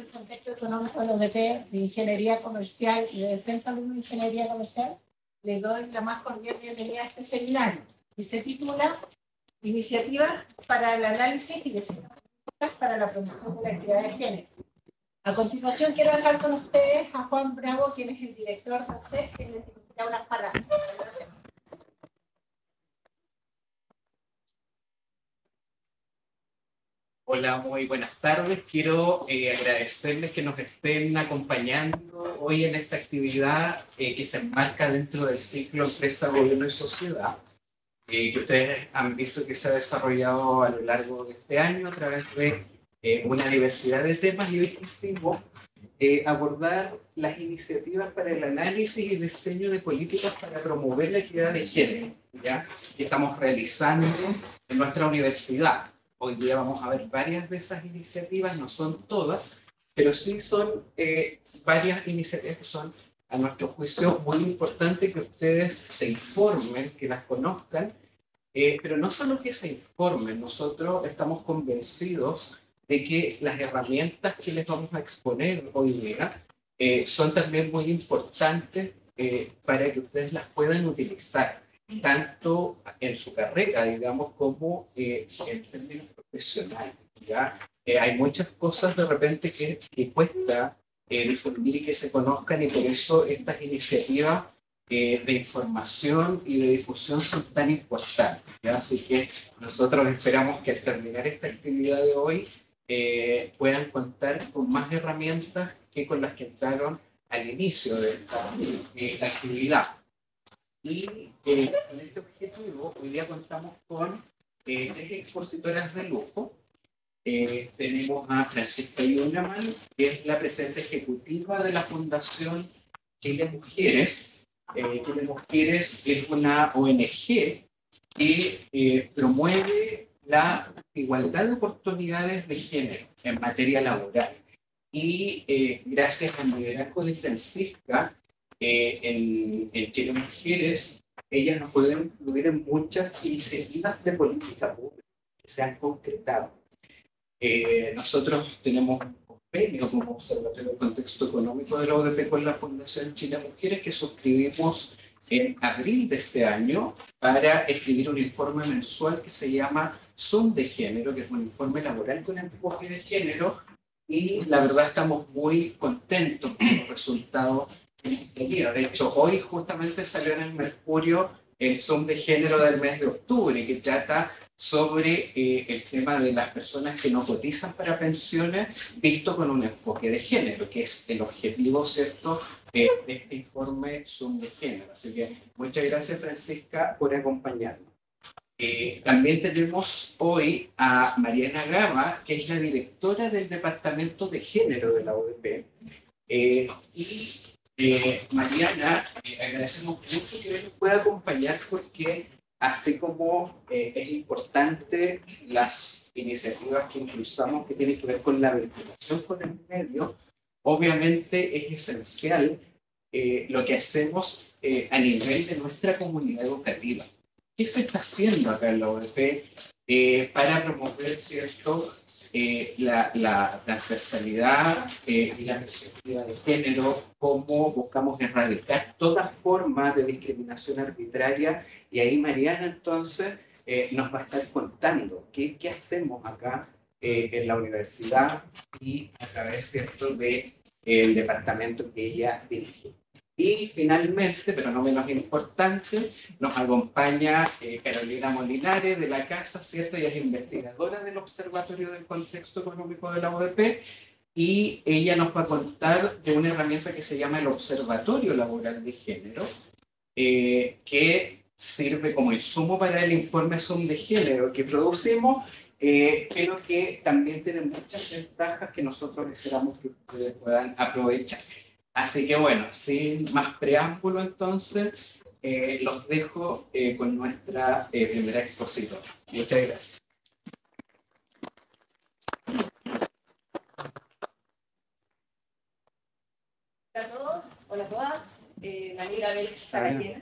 del contexto económico de la UDP de Ingeniería Comercial y del Centro de Ingeniería Comercial, les doy la más cordial bienvenida a este seminario, que se titula Iniciativas para el análisis y diseño para la promoción de la equidad de género. A continuación quiero dejar con ustedes a Juan Bravo, quien es el director de OCEP, que les dirigirá unas palabras. Hola, muy buenas tardes. Quiero agradecerles que nos estén acompañando hoy en esta actividad que se enmarca dentro del ciclo Empresa, Gobierno y Sociedad, que ustedes han visto que se ha desarrollado a lo largo de este año a través de una diversidad de temas, y hoy quisimos abordar las iniciativas para el análisis y diseño de políticas para promover la equidad de género, ¿ya? Que estamos realizando en nuestra universidad. Hoy día vamos a ver varias de esas iniciativas, no son todas, pero sí son varias iniciativas que son, a nuestro juicio, muy importante que ustedes se informen, que las conozcan, pero no solo que se informen, nosotros estamos convencidos de que las herramientas que les vamos a exponer hoy día son también muy importantes para que ustedes las puedan utilizar, tanto en su carrera, digamos, como en términos profesionales, ¿ya? Hay muchas cosas de repente que cuesta difundir y que se conozcan, y por eso estas iniciativas de información y de difusión son tan importantes, ¿ya? Así que nosotros esperamos que al terminar esta actividad de hoy puedan contar con más herramientas que con las que entraron al inicio de esta actividad. Y con este objetivo, hoy día contamos con tres expositoras de lujo. Tenemos a Francisca Yunaman, que es la presidenta ejecutiva de la Fundación Chile Mujeres. Chile Mujeres es una ONG que promueve la igualdad de oportunidades de género en materia laboral. Y gracias al liderazgo de Francisca en Chile Mujeres, ellas nos pueden influir en muchas iniciativas de política pública que se han concretado. Nosotros tenemos un convenio como Observatorio del Contexto Económico de la ODP con la Fundación Chile Mujeres, que suscribimos en abril de este año para escribir un informe mensual que se llama Zoom de Género, que es un informe laboral con enfoque de género, y la verdad estamos muy contentos con los resultados en este día. De hecho, hoy justamente salió en el Mercurio el Zoom de Género del mes de octubre, que trata sobre el tema de las personas que no cotizan para pensiones, visto con un enfoque de género, que es el objetivo, ¿cierto?, de este informe Zoom de Género. Así que muchas gracias, Francisca, por acompañarnos. También tenemos hoy a Mariana Gama, que es la directora del Departamento de Género de la ODP. Mariana, agradecemos mucho que nos pueda acompañar, porque así como es importante las iniciativas que impulsamos que tienen que ver con la vinculación con el medio, obviamente es esencial lo que hacemos a nivel de nuestra comunidad educativa. ¿Qué se está haciendo acá en la ODP para promover, ¿cierto?, la transversalidad y la perspectiva de género? Cómo buscamos erradicar toda forma de discriminación arbitraria. Y ahí Mariana entonces nos va a estar contando qué hacemos acá en la universidad y a través, ¿cierto?, del departamento que ella dirige. Y finalmente, pero no menos importante, nos acompaña Carolina Molinares de la casa, ¿cierto? Ella es investigadora del Observatorio del Contexto Económico de la ODP, y ella nos va a contar de una herramienta que se llama el Observatorio Laboral de Género, que sirve como insumo para el informe Zoom de Género que producimos, pero que también tiene muchas ventajas que nosotros esperamos que ustedes puedan aprovechar. Así que bueno, sin más preámbulo entonces, los dejo con nuestra primera expositora. Muchas gracias. Hola a todos, hola a todas. Me alegra ver estar aquí.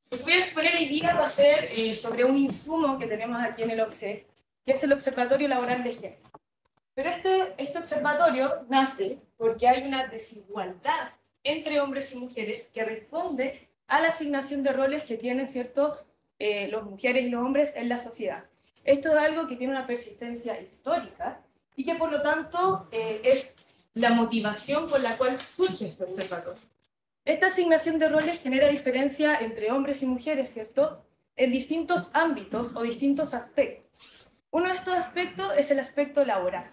Lo que voy a exponer hoy día va a ser sobre un insumo que tenemos aquí en el OBSE, que es el Observatorio Laboral de Género. Pero este observatorio nace porque hay una desigualdad entre hombres y mujeres que responde a la asignación de roles que tienen, ¿cierto?, las mujeres y los hombres en la sociedad. Esto es algo que tiene una persistencia histórica y que por lo tanto es la motivación por la cual surge este observatorio. Esta asignación de roles genera diferencia entre hombres y mujeres, ¿cierto?, en distintos ámbitos o distintos aspectos. Uno de estos aspectos es el aspecto laboral,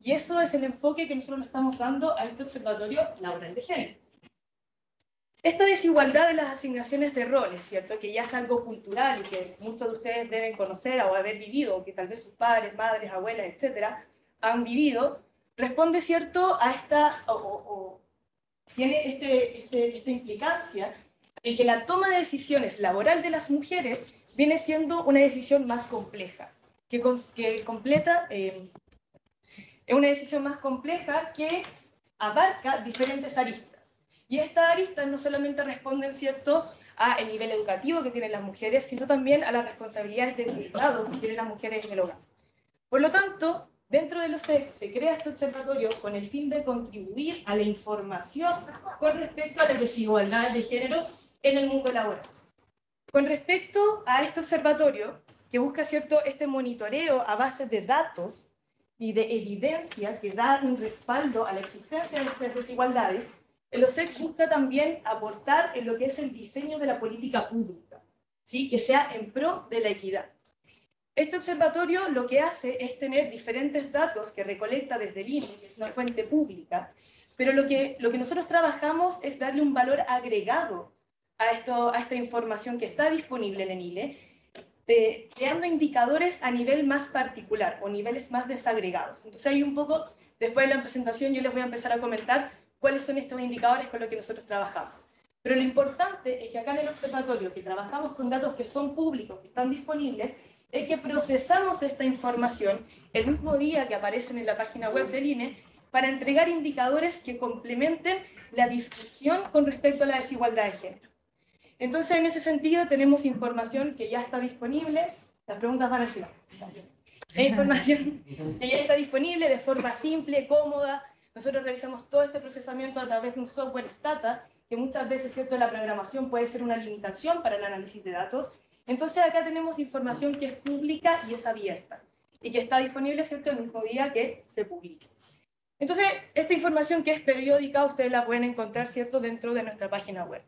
y eso es el enfoque que nosotros le estamos dando a este observatorio laboral de género. Esta desigualdad de las asignaciones de roles, ¿cierto?, que ya es algo cultural y que muchos de ustedes deben conocer o haber vivido, o que tal vez sus padres, madres, abuelas, etcétera, han vivido, responde, ¿cierto?, a esta, tiene esta implicancia en que la toma de decisiones laboral de las mujeres viene siendo una decisión más compleja, que completa, es una decisión más compleja que abarca diferentes aristas. Y estas aristas no solamente responden, ¿cierto?, al nivel educativo que tienen las mujeres, sino también a las responsabilidades de cuidado que tienen las mujeres en el hogar. Por lo tanto, dentro de los SEC se crea este observatorio con el fin de contribuir a la información con respecto a las desigualdades de género en el mundo laboral. Con respecto a este observatorio, que busca, ¿cierto?, este monitoreo a base de datos y de evidencia que da un respaldo a la existencia de estas desigualdades, el OSEC busca también aportar en lo que es el diseño de la política pública, ¿sí?, que sea en pro de la equidad. Este observatorio lo que hace es tener diferentes datos que recolecta desde el INE, que es una fuente pública, pero lo que nosotros trabajamos es darle un valor agregado a esta información que está disponible en el INE, creando indicadores a nivel más particular o niveles más desagregados. Entonces ahí un poco, después de la presentación, yo les voy a empezar a comentar cuáles son estos indicadores con los que nosotros trabajamos. Pero lo importante es que acá en el observatorio, que trabajamos con datos que son públicos, que están disponibles, es que procesamos esta información el mismo día que aparecen en la página web del INE para entregar indicadores que complementen la discusión con respecto a la desigualdad de género. Entonces, en ese sentido, tenemos información que ya está disponible. Las preguntas van al final. Es información que ya está disponible de forma simple, cómoda. Nosotros realizamos todo este procesamiento a través de un software Stata, que muchas veces, ¿cierto?, la programación puede ser una limitación para el análisis de datos. Entonces, acá tenemos información que es pública y es abierta, y que está disponible, ¿cierto?, el mismo día que se publique. Entonces, esta información que es periódica, ustedes la pueden encontrar, ¿cierto?, dentro de nuestra página web.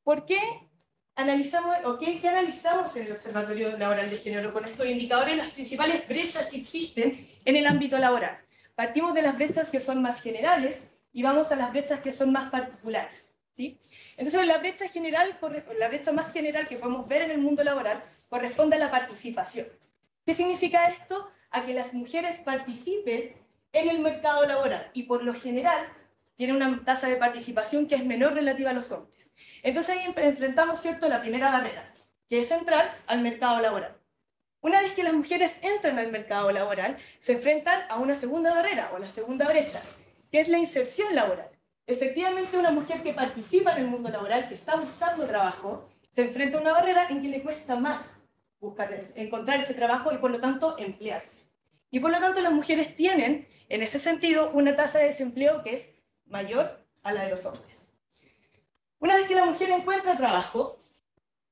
¿Por qué analizamos, o qué analizamos en el Observatorio Laboral de Género con estos indicadores, las principales brechas que existen en el ámbito laboral? Partimos de las brechas que son más generales y vamos a las brechas que son más particulares, ¿sí? Entonces, la brecha más general que podemos ver en el mundo laboral corresponde a la participación. ¿Qué significa esto? A que las mujeres participen en el mercado laboral y por lo general tienen una tasa de participación que es menor relativa a los hombres. Entonces ahí enfrentamos, ¿cierto?, la primera barrera, que es entrar al mercado laboral. Una vez que las mujeres entran al mercado laboral, se enfrentan a una segunda barrera o la segunda brecha, que es la inserción laboral. Efectivamente, una mujer que participa en el mundo laboral, que está buscando trabajo, se enfrenta a una barrera en que le cuesta más encontrar ese trabajo y por lo tanto emplearse. Y por lo tanto las mujeres tienen, en ese sentido, una tasa de desempleo que es mayor a la de los hombres. Una vez que la mujer encuentra trabajo,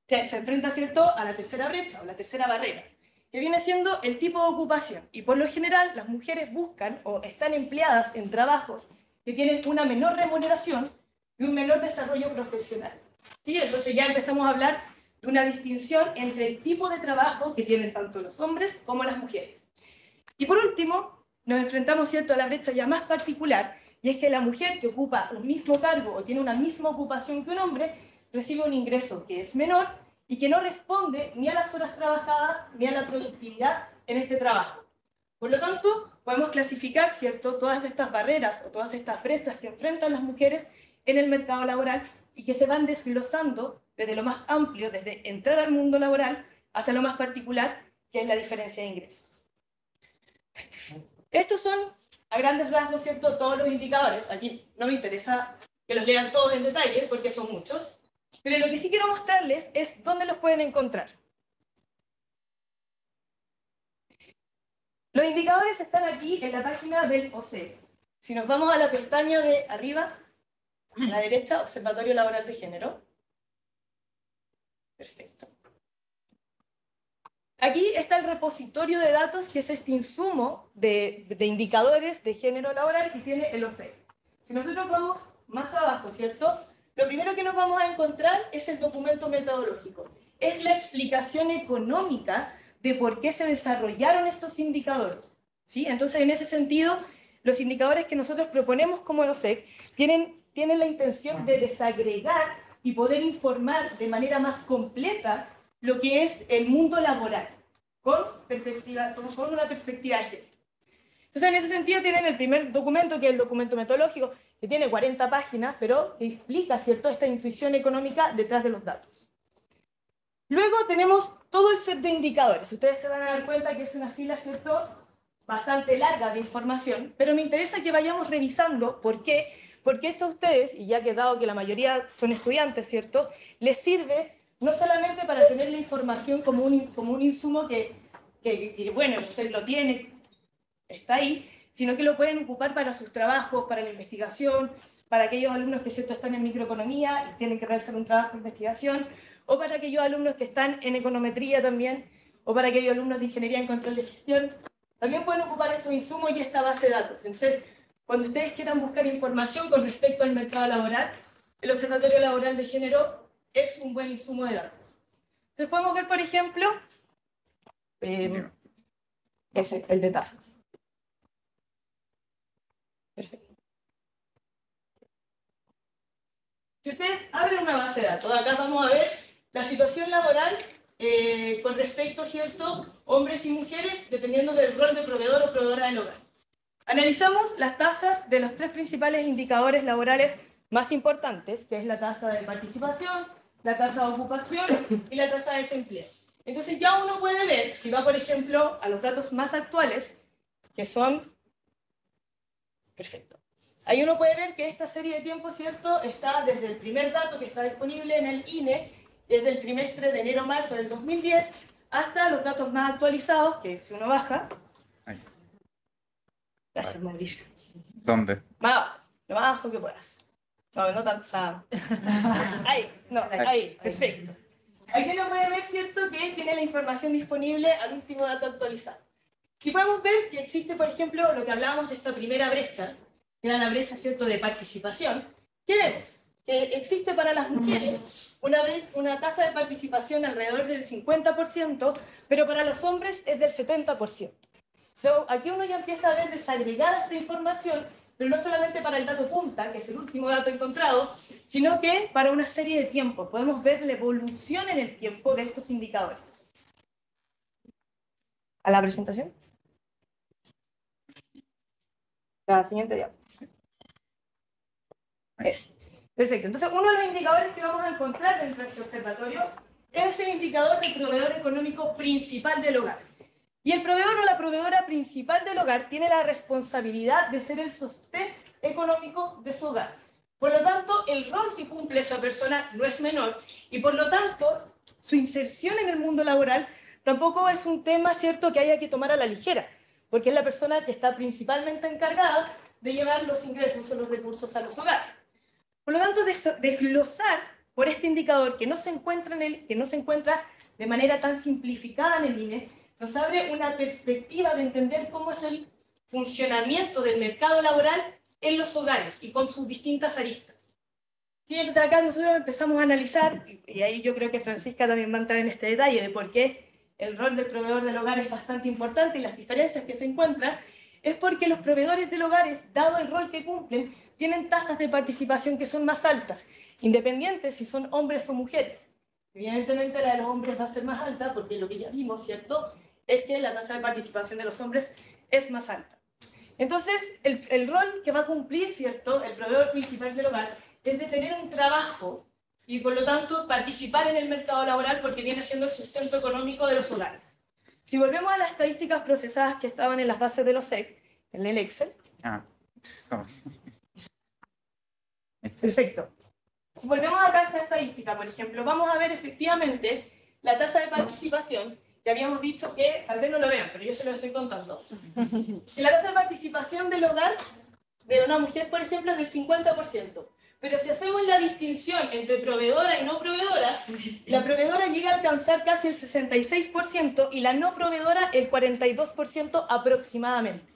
se enfrenta, ¿cierto?, a la tercera brecha o la tercera barrera, que viene siendo el tipo de ocupación. Y por lo general, las mujeres buscan o están empleadas en trabajos que tienen una menor remuneración y un menor desarrollo profesional. ¿Sí? Entonces ya empezamos a hablar de una distinción entre el tipo de trabajo que tienen tanto los hombres como las mujeres. Y por último, nos enfrentamos, ¿cierto?, a la brecha ya más particular, y es que la mujer que ocupa un mismo cargo o tiene una misma ocupación que un hombre recibe un ingreso que es menor y que no responde ni a las horas trabajadas ni a la productividad en este trabajo. Por lo tanto, podemos clasificar, ¿cierto?, todas estas barreras o todas estas brechas que enfrentan las mujeres en el mercado laboral y que se van desglosando desde lo más amplio, desde entrar al mundo laboral, hasta lo más particular, que es la diferencia de ingresos. Estos son, a grandes rasgos, ¿cierto?, todos los indicadores. Aquí no me interesa que los lean todos en detalle, porque son muchos, pero lo que sí quiero mostrarles es dónde los pueden encontrar. Los indicadores están aquí en la página del OCDE. Si nos vamos a la pestaña de arriba, a la derecha, Observatorio Laboral de Género. Perfecto. Aquí está el repositorio de datos, que es este insumo de indicadores de género laboral que tiene el OCDE. Si nosotros vamos más abajo, ¿cierto? Lo primero que nos vamos a encontrar es el documento metodológico. Es la explicación económica de por qué se desarrollaron estos indicadores, ¿sí? Entonces, en ese sentido, los indicadores que nosotros proponemos como OSEC tienen la intención de desagregar y poder informar de manera más completa lo que es el mundo laboral, con una perspectiva de género. Entonces, en ese sentido, tienen el primer documento, que es el documento metodológico, que tiene 40 páginas, pero que explica, ¿cierto?, esta intuición económica detrás de los datos. Luego tenemos todo el set de indicadores. Ustedes se van a dar cuenta que es una fila, ¿cierto?, bastante larga de información, pero me interesa que vayamos revisando por qué, porque esto a ustedes, y ya que dado que la mayoría son estudiantes, ¿cierto?, les sirve no solamente para tener la información como un insumo que bueno, usted lo tiene, está ahí, sino que lo pueden ocupar para sus trabajos, para la investigación, para aquellos alumnos que, ¿cierto?, están en microeconomía y tienen que realizar un trabajo de investigación, o para aquellos alumnos que están en econometría también, o para aquellos alumnos de ingeniería en control de gestión. También pueden ocupar estos insumos y esta base de datos. Entonces, cuando ustedes quieran buscar información con respecto al mercado laboral, el Observatorio Laboral de Género es un buen insumo de datos. Entonces podemos ver, por ejemplo, ese, el de tasas. Perfecto. Si ustedes abren una base de datos, acá vamos a ver la situación laboral con respecto, ¿cierto?, hombres y mujeres, dependiendo del rol de proveedor o proveedora del hogar. Analizamos las tasas de los tres principales indicadores laborales más importantes, que es la tasa de participación, la tasa de ocupación y la tasa de desempleo. Entonces ya uno puede ver, si va, por ejemplo, a los datos más actuales, que son... Perfecto. Ahí uno puede ver que esta serie de tiempo, ¿cierto?, está desde el primer dato que está disponible en el INE, desde el trimestre de enero-marzo del 2010, hasta los datos más actualizados, que si uno baja... Ahí. Gracias, Mauricio. ¿Dónde? Más abajo, lo más abajo que puedas. No, no tanto, o sea... Ahí, no, ahí, perfecto. Aquí uno puede ver, ¿cierto?, que tiene la información disponible al último dato actualizado. Y podemos ver que existe, por ejemplo, lo que hablábamos de esta primera brecha, que era la brecha, ¿cierto?, de participación. ¿Qué vemos? Que existe para las mujeres una tasa de participación alrededor del 50%, pero para los hombres es del 70%. Aquí uno ya empieza a ver desagregada esta información, pero no solamente para el dato punta, que es el último dato encontrado, sino que para una serie de tiempos. Podemos ver la evolución en el tiempo de estos indicadores. ¿A la presentación? La siguiente diapositiva. Eso. Perfecto. Entonces, uno de los indicadores que vamos a encontrar dentro de este observatorio es el indicador del proveedor económico principal del hogar. Y el proveedor o la proveedora principal del hogar tiene la responsabilidad de ser el sostén económico de su hogar. Por lo tanto, el rol que cumple esa persona no es menor y por lo tanto, su inserción en el mundo laboral tampoco es un tema, ¿cierto?, que haya que tomar a la ligera, porque es la persona que está principalmente encargada de llevar los ingresos o los recursos a los hogares. Por lo tanto, desglosar por este indicador que no se encuentra de manera tan simplificada en el INE, nos abre una perspectiva de entender cómo es el funcionamiento del mercado laboral en los hogares y con sus distintas aristas. Sí, entonces acá nosotros empezamos a analizar, y ahí yo creo que Francisca también va a entrar en este detalle de por qué el rol del proveedor del hogar es bastante importante y las diferencias que se encuentran, es porque los proveedores del hogar, dado el rol que cumplen, tienen tasas de participación que son más altas, independientes si son hombres o mujeres. Evidentemente la de los hombres va a ser más alta porque lo que ya vimos, ¿cierto?, es que la tasa de participación de los hombres es más alta. Entonces, el rol que va a cumplir, ¿cierto?, el proveedor principal del hogar es de tener un trabajo y, por lo tanto, participar en el mercado laboral porque viene siendo el sustento económico de los hogares. Si volvemos a las estadísticas procesadas que estaban en las bases de los SEC, en el Excel. Perfecto. Si volvemos acá a esta estadística, por ejemplo, vamos a ver efectivamente la tasa de participación que habíamos dicho que, tal vez no lo vean, pero yo se lo estoy contando, que la tasa de participación del hogar de una mujer, por ejemplo, es del 50%. Pero si hacemos la distinción entre proveedora y no proveedora, la proveedora llega a alcanzar casi el 66% y la no proveedora el 42% aproximadamente.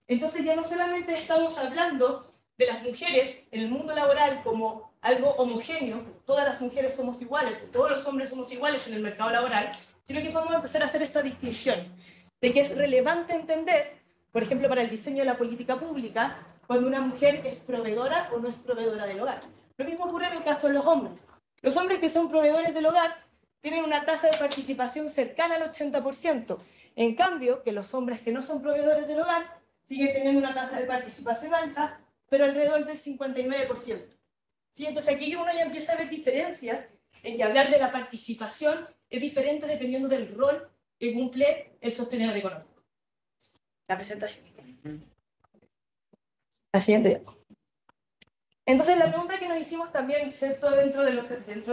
Entonces ya no solamente estamos hablando de las mujeres en el mundo laboral como algo homogéneo, todas las mujeres somos iguales, todos los hombres somos iguales en el mercado laboral, sino que vamos a empezar a hacer esta distinción de que es relevante entender, por ejemplo, para el diseño de la política pública, cuando una mujer es proveedora o no es proveedora del hogar. Lo mismo ocurre en el caso de los hombres. Los hombres que son proveedores del hogar tienen una tasa de participación cercana al 80%. En cambio, que los hombres que no son proveedores del hogar siguen teniendo una tasa de participación alta, pero alrededor del 59%. ¿Sí? Entonces aquí uno ya empieza a ver diferencias en que hablar de la participación es diferente dependiendo del rol que cumple el sostenedor económico. La presentación. La siguiente. Entonces la pregunta que nos hicimos también, ¿cierto? dentro de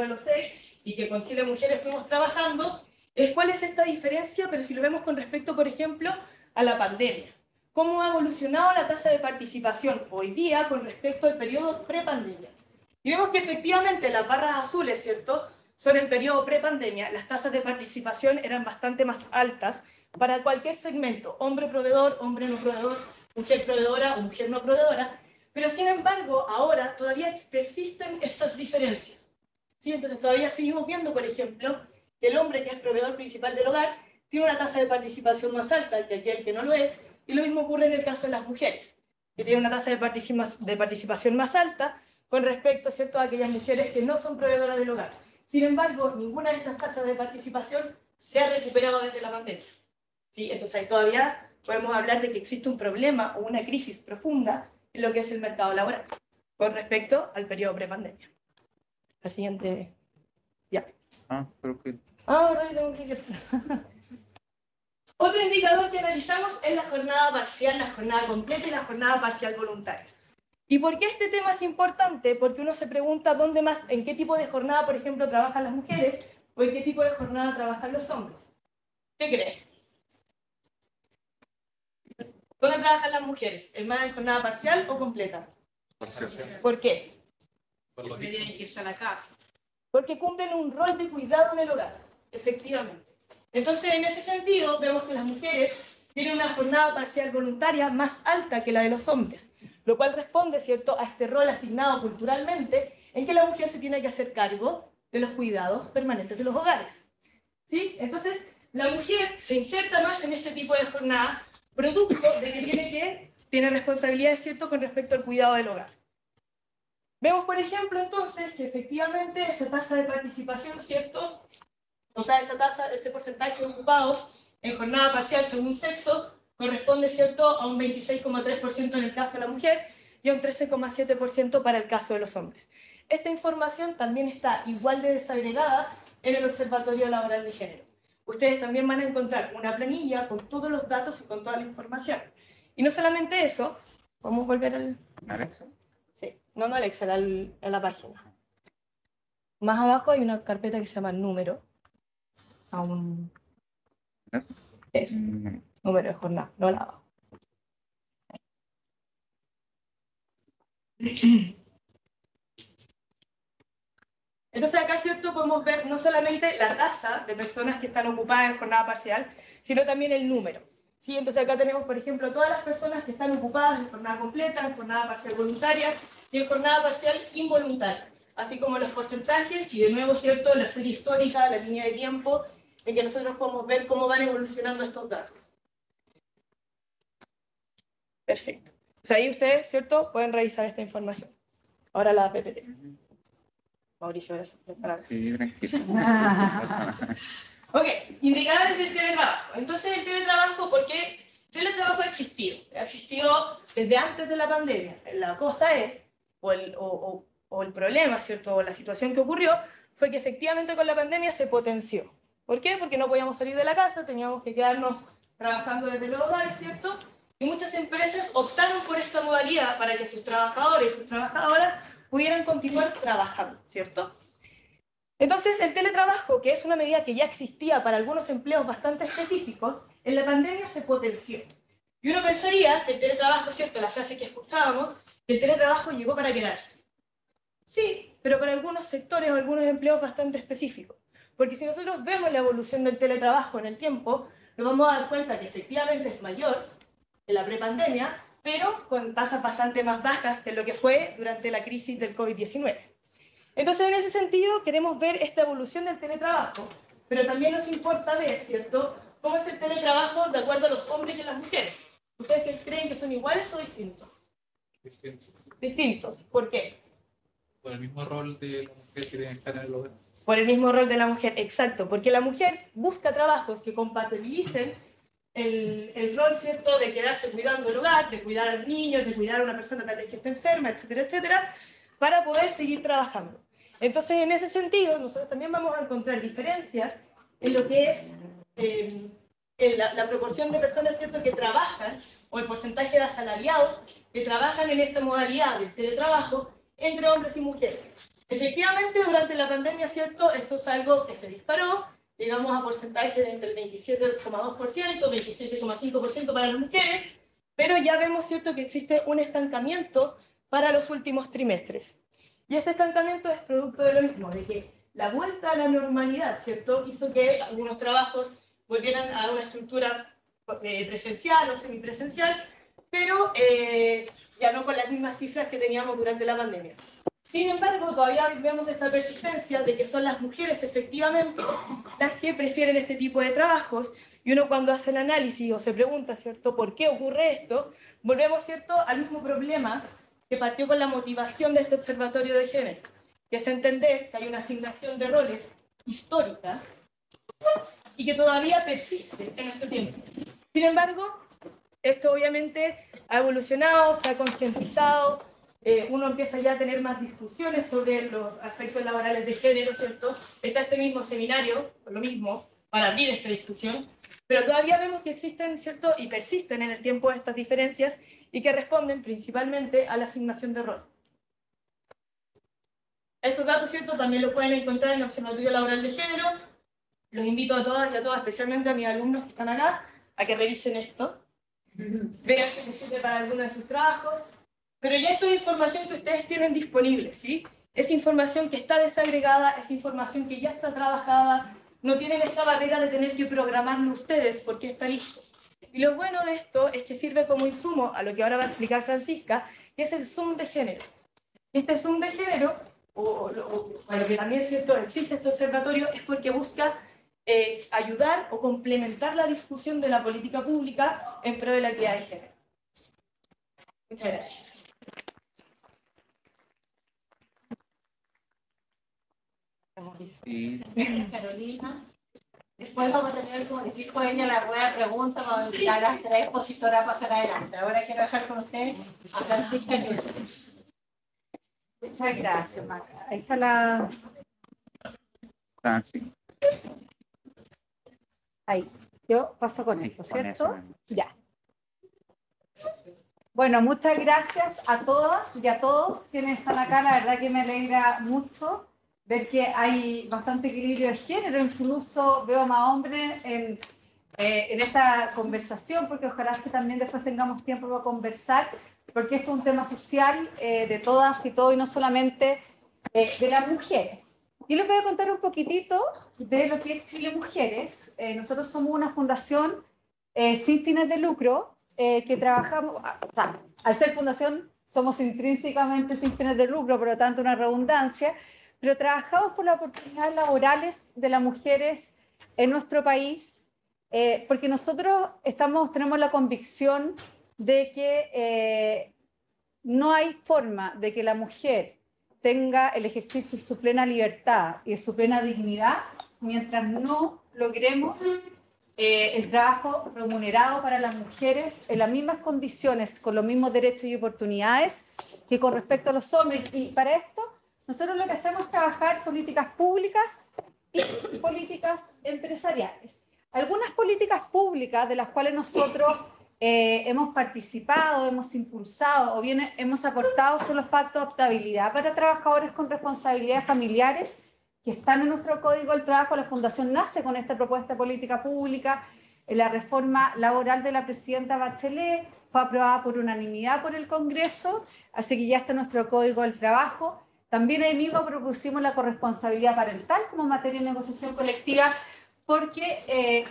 los 6 y que con Chile Mujeres fuimos trabajando, es cuál es esta diferencia, pero si lo vemos con respecto, por ejemplo, a la pandemia. ¿Cómo ha evolucionado la tasa de participación hoy día con respecto al periodo prepandemia? Y vemos que efectivamente las barras azules, ¿cierto?, son el periodo prepandemia. Las tasas de participación eran bastante más altas para cualquier segmento, hombre proveedor, hombre no proveedor, mujer proveedora o mujer no proveedora, pero sin embargo ahora todavía persisten estas diferencias. ¿Sí? Entonces todavía seguimos viendo, por ejemplo, que el hombre que es proveedor principal del hogar tiene una tasa de participación más alta que aquel que no lo es, y lo mismo ocurre en el caso de las mujeres, que tienen una tasa de participación más alta con respecto, ¿cierto?, a aquellas mujeres que no son proveedoras del hogar. Sin embargo, ninguna de estas tasas de participación se ha recuperado desde la pandemia. ¿Sí? Entonces ahí todavía podemos hablar de que existe un problema o una crisis profunda en lo que es el mercado laboral con respecto al periodo prepandemia. La siguiente. Ya. Ahora tengo que... Otro indicador que analizamos es la jornada parcial, la jornada completa y la jornada parcial voluntaria. ¿Y por qué este tema es importante? Porque uno se pregunta dónde más, en qué tipo de jornada, por ejemplo, trabajan las mujeres o en qué tipo de jornada trabajan los hombres. ¿Qué crees? ¿Dónde trabajan las mujeres? ¿En más en jornada parcial o completa? ¿Por qué? Por que tienen que irse a la casa. Porque cumplen un rol de cuidado en el hogar, efectivamente. Entonces, en ese sentido, vemos que las mujeres tienen una jornada parcial voluntaria más alta que la de los hombres, lo cual responde, ¿cierto?, a este rol asignado culturalmente en que la mujer se tiene que hacer cargo de los cuidados permanentes de los hogares. ¿Sí? Entonces, la mujer se inserta más en este tipo de jornada, producto de que tiene responsabilidades, ¿cierto?, con respecto al cuidado del hogar. Vemos, por ejemplo, entonces, que efectivamente esa tasa de participación, ¿cierto?, o sea, esa tasa, ese porcentaje de ocupados en jornada parcial según sexo, corresponde, ¿cierto?, a un 26,3% en el caso de la mujer y a un 13,7% para el caso de los hombres. Esta información también está igual de desagregada en el Observatorio Laboral de Género. Ustedes también van a encontrar una planilla con todos los datos y con toda la información. Y no solamente eso, vamos a volver al... Sí, no al Excel, a la página. Más abajo hay una carpeta que se llama número. Es número de jornada, no la abajo. Entonces acá, ¿cierto?, podemos ver no solamente la tasa de personas que están ocupadas en jornada parcial, sino también el número. ¿Sí? Entonces acá tenemos, por ejemplo, todas las personas que están ocupadas en jornada completa, en jornada parcial voluntaria y en jornada parcial involuntaria, así como los porcentajes y de nuevo, ¿cierto?, la serie histórica, la línea de tiempo, en que nosotros podemos ver cómo van evolucionando estos datos. Perfecto. Pues ahí ustedes, ¿cierto?, pueden revisar esta información. Ahora la PPT. Mauricio, gracias. Sí, tranquilo. Ok, indicadores del teletrabajo. Entonces, el teletrabajo, ¿por qué? El teletrabajo ha existido desde antes de la pandemia. La cosa es, o el problema, ¿cierto?, o la situación que ocurrió, fue que efectivamente con la pandemia se potenció. ¿Por qué? Porque no podíamos salir de la casa, teníamos que quedarnos trabajando desde los hogares, ¿cierto? Y muchas empresas optaron por esta modalidad para que sus trabajadores y sus trabajadoras pudieran continuar trabajando, ¿cierto? Entonces, el teletrabajo, que es una medida que ya existía para algunos empleos bastante específicos, en la pandemia se potenció. Y uno pensaría que el teletrabajo, ¿cierto? La frase que escuchábamos, que el teletrabajo llegó para quedarse. Sí, pero para algunos sectores o algunos empleos bastante específicos. Porque si nosotros vemos la evolución del teletrabajo en el tiempo, nos vamos a dar cuenta que efectivamente es mayor en la prepandemia, pero con tasas bastante más bajas que lo que fue durante la crisis del COVID-19. Entonces, en ese sentido, queremos ver esta evolución del teletrabajo, pero también nos importa ver, ¿cierto?, cómo es el teletrabajo de acuerdo a los hombres y las mujeres. ¿Ustedes creen que son iguales o distintos? Distintos. ¿Por qué? Por el mismo rol de la mujer que deben estar en el hogar. Por el mismo rol de la mujer, exacto, porque la mujer busca trabajos que compatibilicen el rol, ¿cierto?, de quedarse cuidando el hogar, de cuidar a los niños, de cuidar a una persona tal vez que esté enferma, etcétera, etcétera, para poder seguir trabajando. Entonces, en ese sentido, nosotros también vamos a encontrar diferencias en lo que es la proporción de personas, ¿cierto?, que trabajan, o el porcentaje de asalariados que trabajan en esta modalidad del teletrabajo entre hombres y mujeres. Efectivamente, durante la pandemia, ¿cierto?, esto es algo que se disparó, llegamos a porcentajes de entre el 27,2%, 27,5% para las mujeres, pero ya vemos, ¿cierto?, que existe un estancamiento para los últimos trimestres. Y este estancamiento es producto de lo mismo, de que la vuelta a la normalidad, ¿cierto?, hizo que algunos trabajos volvieran a una estructura presencial o semipresencial, pero ya no con las mismas cifras que teníamos durante la pandemia. Sin embargo, todavía vemos esta persistencia de que son las mujeres efectivamente las que prefieren este tipo de trabajos, y uno cuando hace el análisis o se pregunta, ¿cierto?, ¿por qué ocurre esto?, volvemos, ¿cierto?, al mismo problema que partió con la motivación de este observatorio de género, que es entender que hay una asignación de roles histórica y que todavía persiste en nuestro tiempo. Sin embargo, esto obviamente ha evolucionado, se ha concientizado, uno empieza ya a tener más discusiones sobre los aspectos laborales de género, ¿cierto? Está este mismo seminario, lo mismo, para abrir esta discusión, pero todavía vemos que existen, ¿cierto?, y persisten en el tiempo estas diferencias y que responden principalmente a la asignación de rol. Estos datos, ¿cierto?, también los pueden encontrar en el Observatorio Laboral de Género. Los invito a todas y a todas, especialmente a mis alumnos que están acá, a que revisen esto. Vean si les sirve para alguno de sus trabajos. Pero ya esto es información que ustedes tienen disponible, ¿sí? Es información que está desagregada, es información que ya está trabajada, no tienen esta barrera de tener que programarlo ustedes porque está listo. Y lo bueno de esto es que sirve como insumo a lo que ahora va a explicar Francisca, que es el Zoom de género. Este Zoom de género, para lo que también, ¿cierto?, existe este observatorio, es porque busca ayudar o complementar la discusión de la política pública en pro de la equidad de género. Muchas gracias. Carolina. Después vamos a tener, como dijo ella, la rueda de preguntas, vamos a invitar a las tres expositoras a pasar adelante. Ahora quiero dejar con usted a Francisca. Muchas gracias, Maca. Ahí está la... Francis. Ahí. Yo paso con Sí, esto, con ¿cierto? eso mismo. Ya. Bueno, muchas gracias a todas y a todos quienes están acá. La verdad que me alegra mucho ver que hay bastante equilibrio de género. Incluso veo más hombres en esta conversación, porque ojalá que también después tengamos tiempo para conversar, porque esto es un tema social de todas y todos, y no solamente de las mujeres. Y les voy a contar un poquitito de lo que es Chile Mujeres. Nosotros somos una fundación sin fines de lucro que trabajamos, o sea, al ser fundación somos intrínsecamente sin fines de lucro, por lo tanto una redundancia, pero trabajamos por las oportunidades laborales de las mujeres en nuestro país, porque nosotros tenemos la convicción de que no hay forma de que la mujer tenga el ejercicio de su plena libertad y de su plena dignidad mientras no logremos el trabajo remunerado para las mujeres en las mismas condiciones, con los mismos derechos y oportunidades que con respecto a los hombres. Y para esto, nosotros lo que hacemos es trabajar políticas públicas y políticas empresariales. Algunas políticas públicas de las cuales nosotros hemos participado, hemos impulsado o bien hemos aportado son los pactos de adaptabilidad para trabajadores con responsabilidades familiares que están en nuestro Código del Trabajo. La Fundación nace con esta propuesta de política pública. La reforma laboral de la presidenta Bachelet fue aprobada por unanimidad por el Congreso, así que ya está nuestro Código del Trabajo. También ahí mismo propusimos la corresponsabilidad parental como materia de negociación colectiva, porque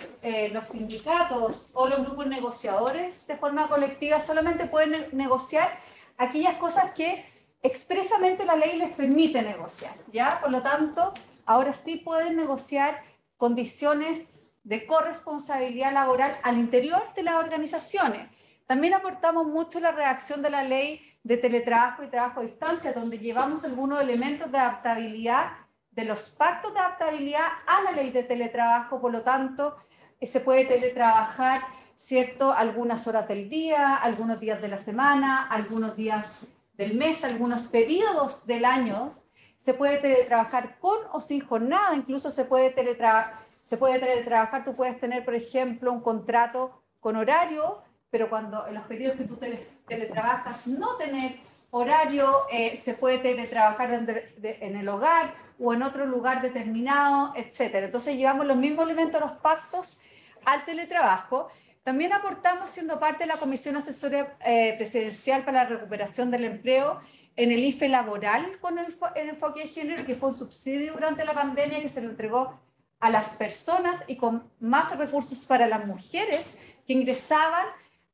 los sindicatos o los grupos negociadores de forma colectiva solamente pueden negociar aquellas cosas que expresamente la ley les permite negociar, ¿ya? Por lo tanto, ahora sí pueden negociar condiciones de corresponsabilidad laboral al interior de las organizaciones. También aportamos mucho la redacción de la ley de teletrabajo y trabajo a distancia, donde llevamos algunos elementos de adaptabilidad de los pactos de adaptabilidad a la ley de teletrabajo. Por lo tanto, se puede teletrabajar, ¿cierto?, algunas horas del día, algunos días de la semana, algunos días del mes, algunos periodos del año. Se puede teletrabajar con o sin jornada, incluso se puede teletrabajar, tú puedes tener, por ejemplo, un contrato con horario, pero cuando en los periodos que tú teletrabajas no tener horario, se puede teletrabajar en el hogar o en otro lugar determinado, etc. Entonces llevamos los mismos elementos de los pactos al teletrabajo. También aportamos, siendo parte de la Comisión Asesora Presidencial para la Recuperación del Empleo, en el IFE laboral con el enfoque de género, que fue un subsidio durante la pandemia que se le entregó a las personas y con más recursos para las mujeres que ingresaban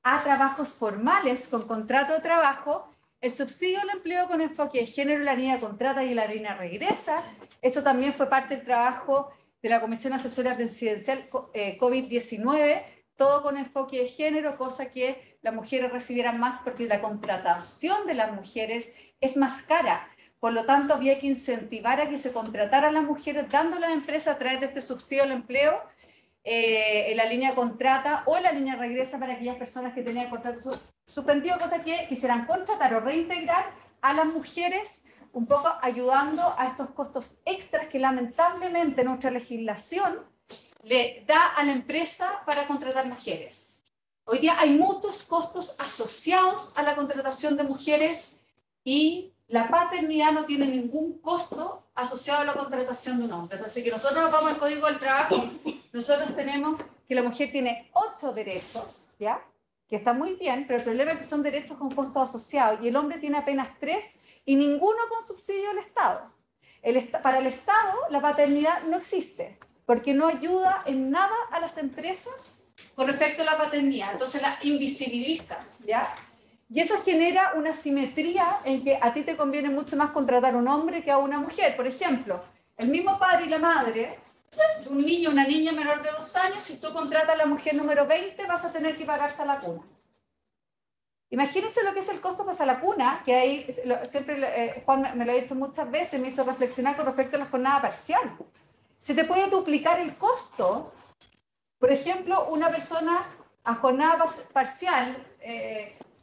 a trabajos formales con contrato de trabajo. El subsidio al empleo con enfoque de género, la línea contrata y la línea regresa, eso también fue parte del trabajo de la Comisión Asesora Presidencial COVID-19, todo con enfoque de género, cosa que las mujeres recibieran más porque la contratación de las mujeres es más cara. Por lo tanto, había que incentivar a que se contrataran a las mujeres, dando a las empresas a través de este subsidio al empleo, en la línea contrata o en la línea regresa para aquellas personas que tenían contrato suspendido, cosa que quisieran contratar o reintegrar a las mujeres, un poco ayudando a estos costos extras que lamentablemente nuestra legislación le da a la empresa para contratar mujeres. Hoy día hay muchos costos asociados a la contratación de mujeres y la paternidad no tiene ningún costo asociado a la contratación de un hombre. Así que nosotros vamos al Código del Trabajo, nosotros tenemos que la mujer tiene 8 derechos, ¿ya?, que está muy bien, pero el problema es que son derechos con costos asociados y el hombre tiene apenas 3 y ninguno con subsidio del Estado. Para el Estado la paternidad no existe porque no ayuda en nada a las empresas con respecto a la paternidad, entonces la invisibiliza, ¿ya? Y eso genera una simetría en que a ti te conviene mucho más contratar a un hombre que a una mujer. Por ejemplo, el mismo padre y la madre de un niño o una niña menor de 2 años, si tú contratas a la mujer número 20, vas a tener que pagarse a la cuna. Imagínense lo que es el costo para la cuna, que ahí siempre Juan me lo ha dicho muchas veces, me hizo reflexionar con respecto a la jornada parcial. Se te puede duplicar el costo. Por ejemplo, una persona a jornada parcial,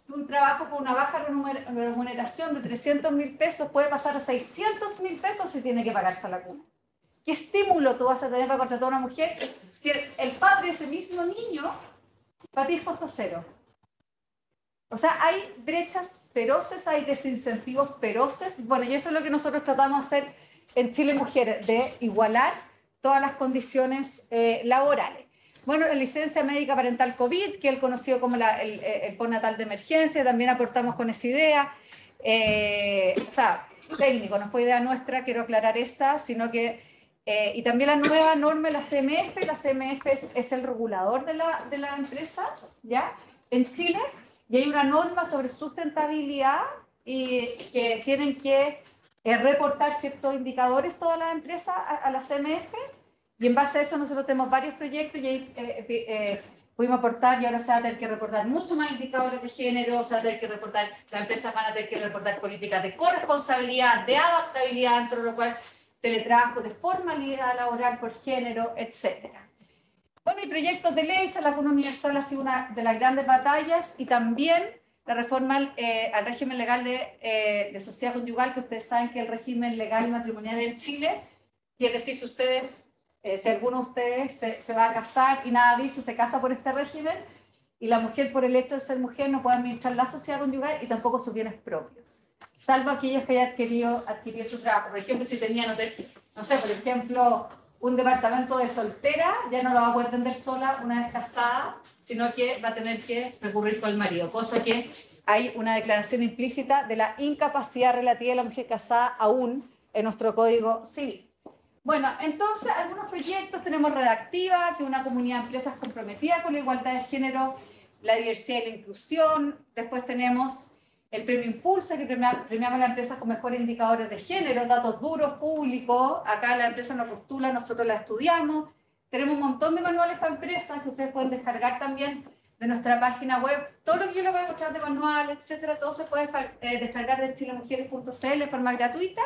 un trabajo con una baja remuneración de 300.000 pesos puede pasar a 600.000 pesos si tiene que pagarse a la cuna. ¿Qué estímulo tú vas a tener para contratar a una mujer si el padre de ese mismo niño para ti es costo cero? O sea, hay brechas feroces, hay desincentivos feroces. Bueno, y eso es lo que nosotros tratamos de hacer en Chile Mujeres, de igualar todas las condiciones laborales. Bueno, la licencia médica parental COVID, que es el conocido como el postnatal de emergencia, también aportamos con esa idea. O sea, técnico, no fue idea nuestra, quiero aclarar esa, sino que... y también la nueva norma de la CMF es el regulador de las empresas, ¿ya?, en Chile, y hay una norma sobre sustentabilidad y que tienen que reportar ciertos indicadores todas las empresas a la CMF, y en base a eso nosotros tenemos varios proyectos y ahí pudimos aportar, y ahora se va a tener que reportar mucho más indicadores de género, se va a tener que reportar, las empresas van a tener que reportar políticas de corresponsabilidad, de adaptabilidad, dentro de lo cual teletrabajo, de formalidad laboral por género, etc. Bueno, y proyectos de ley, la vacuna universal ha sido una de las grandes batallas, y también la reforma al régimen legal de sociedad conyugal, que ustedes saben que el régimen legal y matrimonial en Chile, quiere decir, si ustedes, si alguno de ustedes se va a casar y nada dice, se casa por este régimen, y la mujer por el hecho de ser mujer no puede administrar la sociedad conyugal y tampoco sus bienes propios. salvo aquellos que hayan adquirido su trabajo. Por ejemplo, si tenían, no sé, por ejemplo, un departamento de soltera, ya no lo va a poder vender sola una vez casada, sino que va a tener que recurrir con el marido, cosa que hay una declaración implícita de la incapacidad relativa de la mujer casada aún en nuestro Código Civil. Bueno, entonces, algunos proyectos tenemos Redactiva, que es una comunidad de empresas comprometida con la igualdad de género, la diversidad y la inclusión. Después tenemos el Premio Impulsa, que premiamos a las empresas con mejores indicadores de género, datos duros, públicos. Acá la empresa nos postula, nosotros la estudiamos. Tenemos un montón de manuales para empresas que ustedes pueden descargar también de nuestra página web. Todo lo que yo les voy a mostrar de manual, etcétera, todo se puede descargar de chilemujeres.cl de forma gratuita.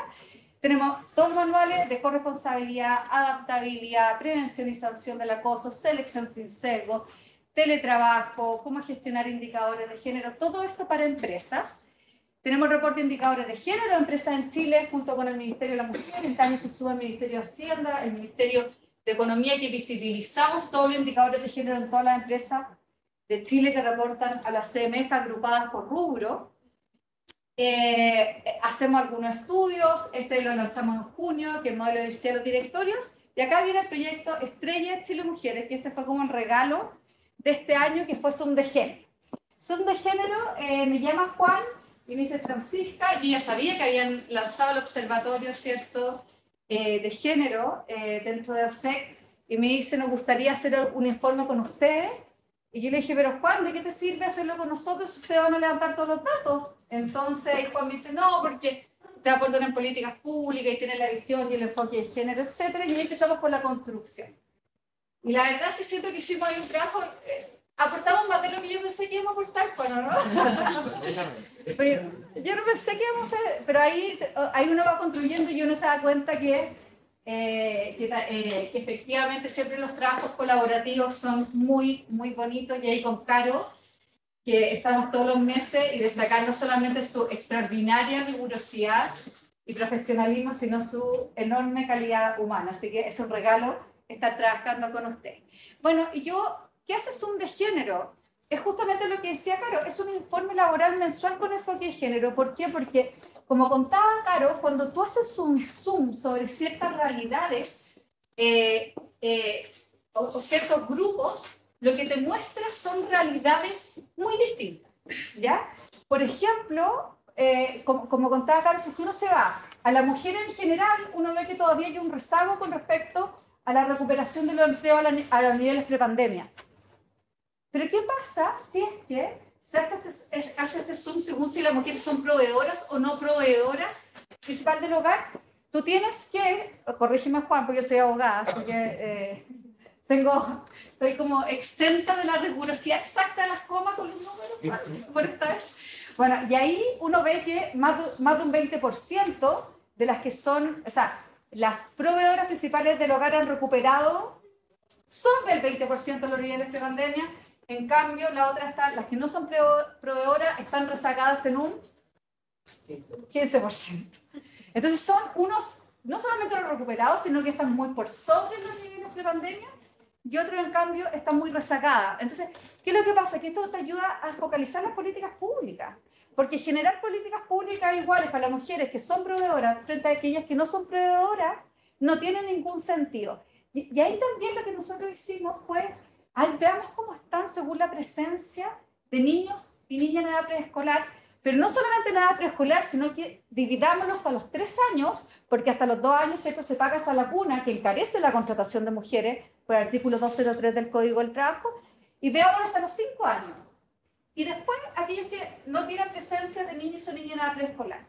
Tenemos dos manuales de corresponsabilidad, adaptabilidad, prevención y sanción del acoso, selección sin sesgo, teletrabajo, cómo gestionar indicadores de género, todo esto para empresas. Tenemos reporte de indicadores de género de empresas en Chile junto con el Ministerio de la Mujer. Este año se sube el Ministerio de Hacienda, el Ministerio de Economía, que visibilizamos todos los indicadores de género en todas las empresas de Chile que reportan a la CMF agrupadas por rubro. Hacemos algunos estudios, este lo lanzamos en junio, que es el modelo de diversidad de los directorios, y acá viene el proyecto Estrella Chile Mujeres, que este fue como el regalo de este año, que fue Zoom de Género. Zoom de Género, me llama Juan y me dice Francisca, y ya sabía que habían lanzado el observatorio, ¿cierto?, de género dentro de OSEC, y me dice, nos gustaría hacer un informe con ustedes. Y yo le dije, pero Juan, ¿de qué te sirve hacerlo con nosotros si ustedes van a levantar todos los datos? Entonces Juan me dice, no, porque te aportan en políticas públicas y tienen la visión y el enfoque de género, etcétera. Y ahí empezamos con la construcción. Y la verdad es que siento que hicimos ahí un trabajo, aportamos más de lo que yo pensé que íbamos a aportar, bueno, ¿no? Pero yo no pensé que íbamos a hacer, pero ahí uno va construyendo y uno se da cuenta que efectivamente siempre los trabajos colaborativos son muy, muy bonitos, y ahí con Caro, que estamos todos los meses, y destacar no solamente su extraordinaria rigurosidad y profesionalismo, sino su enorme calidad humana. Así que es un regalo estar trabajando con usted. Bueno, y ¿qué hace Zoom de Género? Es justamente lo que decía Caro, es un informe laboral mensual con enfoque de género. ¿Por qué? Porque, como contaba Caro, cuando tú haces un zoom sobre ciertas realidades o ciertos grupos, lo que te muestra son realidades muy distintas, ¿ya? Por ejemplo, como contaba Caro, si uno se va a la mujer en general, uno ve que todavía hay un rezago con respecto a la recuperación de los empleos a los niveles prepandemia. Pero ¿qué pasa si es que se hace este zoom según si las mujeres son proveedoras o no proveedoras principal del hogar? Tú tienes que, corrígeme Juan, porque yo soy abogada, así que estoy como exenta de la rigurosidad exacta de las comas con los números por esta vez. Bueno, y ahí uno ve que más de un 20% de las que son, o sea, las proveedoras principales del hogar han recuperado, son del 20% de los niveles de pandemia. En cambio, las que no son proveedoras están rezagadas en un 15%. Entonces son no solamente los recuperados, sino que están muy por sobre los niveles de pandemia, y otros, en cambio, están muy rezagadas. Entonces, ¿qué es lo que pasa? Que esto te ayuda a focalizar las políticas públicas, porque generar políticas públicas iguales para las mujeres que son proveedoras frente a aquellas que no son proveedoras no tiene ningún sentido. Y ahí también lo que nosotros hicimos fue, veamos cómo están según la presencia de niños y niñas en edad preescolar, pero no solamente en edad preescolar, sino que dividámoslo hasta los 3 años, porque hasta los 2 años, ¿cierto?, se paga esa lacuna que encarece la contratación de mujeres por el artículo 203 del Código del Trabajo, y veámoslo hasta los 5 años. Y después, aquellos que no tienen presencia de niños o niñas en edad preescolar.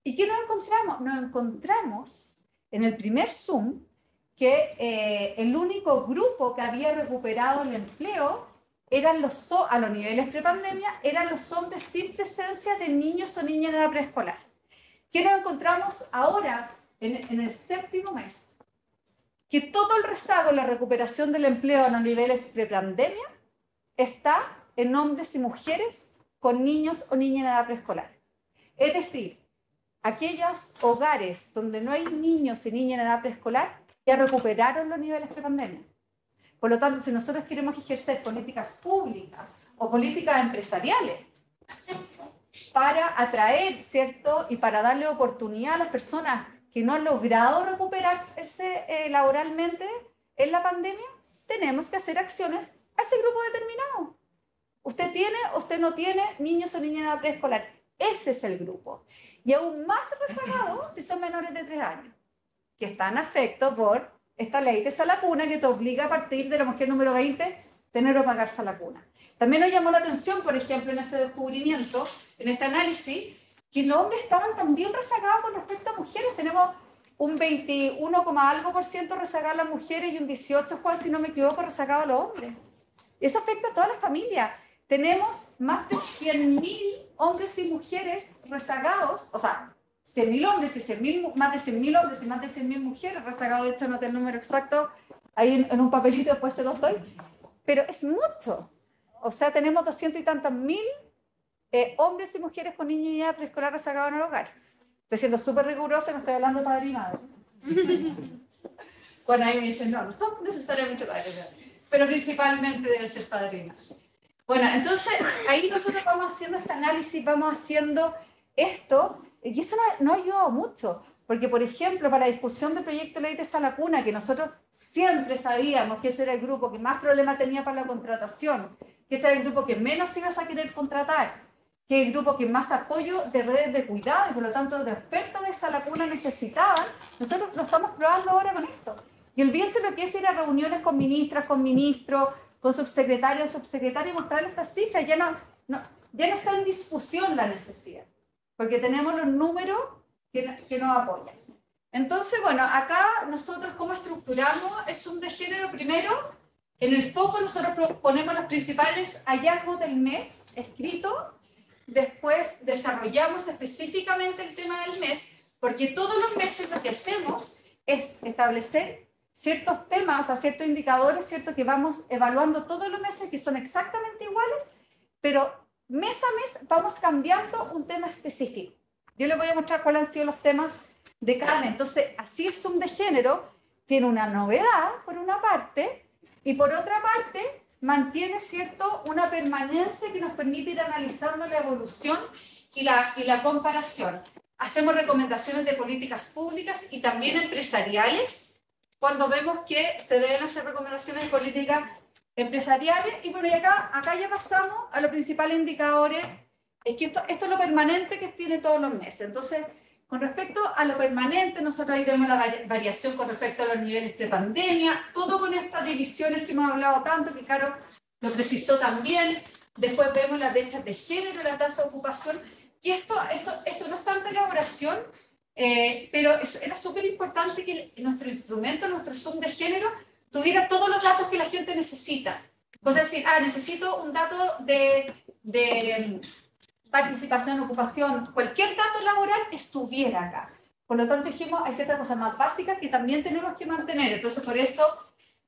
¿Y qué nos encontramos? Nos encontramos en el primer Zoom que el único grupo que había recuperado el empleo eran a los niveles prepandemia, eran los hombres sin presencia de niños o niñas en edad preescolar. ¿Qué nos encontramos ahora en el 7º mes? Que todo el rezago en la recuperación del empleo a los niveles prepandemia está en hombres y mujeres con niños o niñas en edad preescolar. Es decir, aquellos hogares donde no hay niños y niñas en edad preescolar ya recuperaron los niveles prepandemia. Por lo tanto, si nosotros queremos ejercer políticas públicas o políticas empresariales para atraer, ¿cierto? Y para darle oportunidad a las personas que no han logrado recuperarse laboralmente en la pandemia, tenemos que hacer acciones a ese grupo determinado. Usted tiene, usted no tiene niños o niñas en edad preescolar. Ese es el grupo. Y aún más rezagados si son menores de 3 años, que están afectados por esta ley de salacuna que te obliga a partir de la mujer número 20 tener o pagar salacuna. También nos llamó la atención, por ejemplo, en este descubrimiento, en este análisis, que los hombres estaban también rezagados con respecto a mujeres. Tenemos un 21, algo por ciento rezagado a las mujeres y un 18, Juan, si no me equivoco, rezagado a los hombres. Eso afecta a toda la familia. Tenemos más de 100.000 hombres y mujeres rezagados, o sea, 100.000 hombres y 100.000, más de 100.000 hombres y más de 100.000 mujeres rezagados. De hecho, no tengo el número exacto ahí en un papelito, después se los doy. Pero es mucho. O sea, tenemos 200 y tantos mil hombres y mujeres con niños y edad preescolar rezagados en el hogar. Estoy siendo súper rigurosa, no estoy hablando de padre y madre. Cuando ahí me dicen, no son necesariamente padre y madre, pero principalmente debe ser padre y madre. Bueno, entonces ahí nosotros vamos haciendo este análisis, vamos haciendo esto, y eso no ha ayudado mucho, porque por ejemplo, para la discusión del proyecto de ley de salacuna, que nosotros siempre sabíamos que ese era el grupo que más problemas tenía para la contratación, que ese era el grupo que menos ibas a querer contratar, que es el grupo que más apoyo de redes de cuidado y por lo tanto de oferta de salacuna necesitaban, nosotros lo estamos probando ahora con esto. Y olvídense lo que es ir a reuniones con ministras, con ministros, con subsecretarios, subsecretarios, y mostrarles estas cifras. Ya no está en discusión la necesidad, porque tenemos los números que nos apoyan. Entonces, bueno, acá nosotros cómo estructuramos el Zoom de género. Primero, en el foco nosotros ponemos los principales hallazgos del mes escrito. Después desarrollamos específicamente el tema del mes, porque todos los meses lo que hacemos es establecer ciertos temas, o sea, ciertos indicadores, ¿cierto?, que vamos evaluando todos los meses, que son exactamente iguales, pero mes a mes vamos cambiando un tema específico. Yo les voy a mostrar cuáles han sido los temas de cada mes. Entonces, así el Zoom de género tiene una novedad, por una parte, y por otra parte, mantiene, ¿cierto?, una permanencia que nos permite ir analizando la evolución y la comparación. Hacemos recomendaciones de políticas públicas y también empresariales, cuando vemos que se deben hacer recomendaciones de políticas empresariales. Y bueno, y acá ya pasamos a los principales indicadores. Es que esto es lo permanente que tiene todos los meses. Entonces, con respecto a lo permanente, nosotros ahí vemos la variación con respecto a los niveles prepandemia, todo con estas divisiones que hemos hablado tanto, que Caro lo precisó también. Después vemos las brechas de género, la tasa de ocupación, y esto no es tanta elaboración, pero era súper importante que nuestro instrumento, nuestro Zoom de género, tuviera todos los datos que la gente necesita. O sea, decir, necesito un dato de participación, ocupación, cualquier dato laboral estuviera acá. Por lo tanto, dijimos, hay ciertas cosas más básicas que también tenemos que mantener. Entonces, por eso,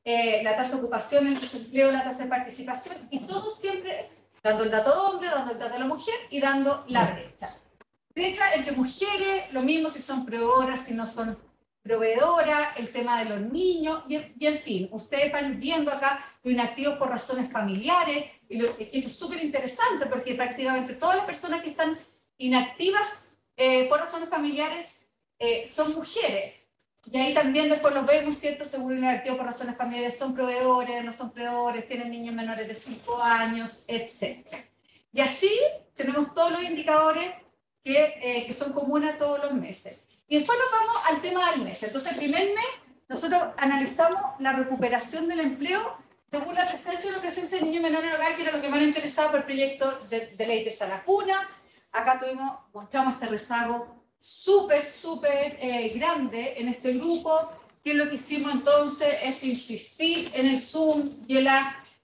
la tasa de ocupación, el desempleo, la tasa de participación, y todo siempre dando el dato de hombre, dando el dato de la mujer y dando la brecha. Brecha entre mujeres, lo mismo si son proveedoras, si no son proveedoras, el tema de los niños, y en fin, ustedes van viendo acá los inactivos por razones familiares, y esto es súper interesante porque prácticamente todas las personas que están inactivas por razones familiares son mujeres. Y ahí también después los vemos, ¿cierto? Según el inactivo por razones familiares, son proveedores, no son proveedores, tienen niños menores de 5 años, etc. Y así tenemos todos los indicadores que son comunes a todos los meses. Y después nos vamos al tema del mes. Entonces, el primer mes, nosotros analizamos la recuperación del empleo según la presencia o la presencia de niños menores en el hogar, que era lo que más interesaba por el proyecto de ley de salacuna. Acá mostramos este rezago súper grande en este grupo, que lo que hicimos entonces es insistir en el Zoom y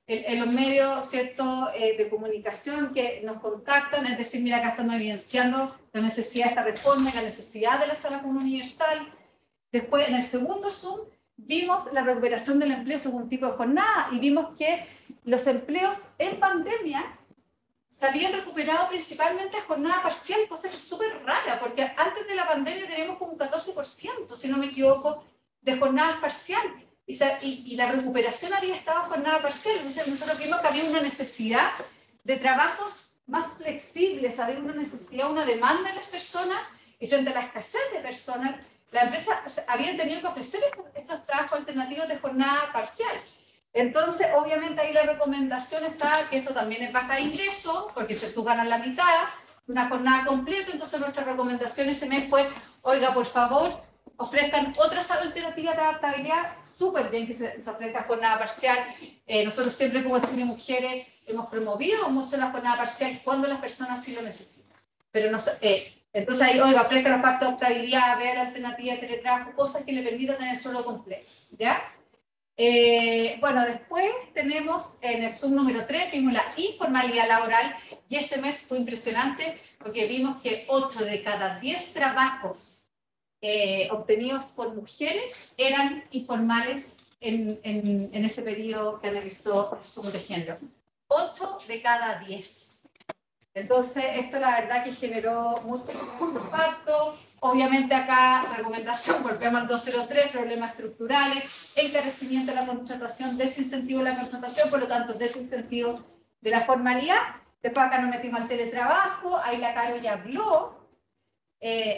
en los medios, ¿cierto?, de comunicación que nos contactan, es decir, mira, acá estamos evidenciando la necesidad de esta reforma y la necesidad de la salacuna universal. Después, en el segundo Zoom, vimos la recuperación del empleo según tipo de jornada y vimos que los empleos en pandemia se habían recuperado principalmente a jornada parcial, cosa que es súper rara, porque antes de la pandemia teníamos como un 14%, si no me equivoco, de jornadas parciales. Y la recuperación había estado en jornada parcial. Entonces nosotros vimos que había una necesidad de trabajos más flexibles, había una necesidad, una demanda de las personas, y frente a la escasez de personas, la empresa había tenido que ofrecer estos trabajos alternativos de jornada parcial. Entonces, obviamente ahí la recomendación está que esto también es baja de ingreso, porque tú ganas la mitad, una jornada completa. Entonces nuestra recomendación ese mes fue, oiga, por favor, ofrezcan otras alternativas de adaptabilidad, súper bien que se ofrezca jornada parcial. Nosotros siempre como Chile Mujeres hemos promovido mucho la jornada parcial cuando las personas sí lo necesitan. Pero no, entonces ahí, oiga, ofrezcan los pactos de adaptabilidad, vean la alternativa de teletrabajo, cosas que le permitan tener sueldo completo, ¿ya? Bueno, después tenemos en el sub número 3, vimos la informalidad laboral, y ese mes fue impresionante porque vimos que 8 de cada 10 trabajos obtenidos por mujeres eran informales en ese periodo que analizó el sub de género. 8 de cada 10. Entonces, esto la verdad que generó mucho impacto. Obviamente acá, recomendación, volvemos al 203, problemas estructurales, encarecimiento de la contratación, desincentivo de la contratación, por lo tanto, desincentivo de la formalidad. Después acá nos metimos al teletrabajo, ahí la Caro ya habló.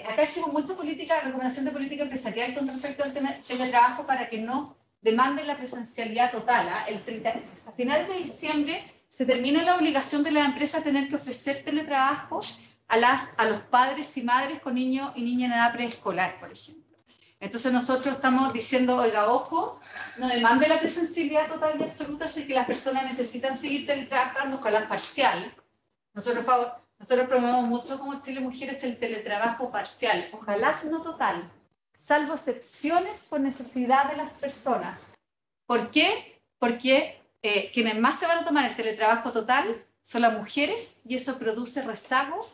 Acá hicimos mucha política, recomendación de política empresarial con respecto al teletrabajo para que no demanden la presencialidad total. A finales de diciembre se termina la obligación de la empresa a tener que ofrecer teletrabajo a los padres y madres con niños y niñas en edad preescolar, por ejemplo. Entonces nosotros estamos diciendo, oiga, ojo, no demande la presencialidad total y absoluta, si que las personas necesitan seguir teletrabajando con la parcial. Nosotros promovemos mucho como Chile Mujeres el teletrabajo parcial, ojalá no total, salvo excepciones por necesidad de las personas. ¿Por qué? Porque quienes más se van a tomar el teletrabajo total son las mujeres, y eso produce rezago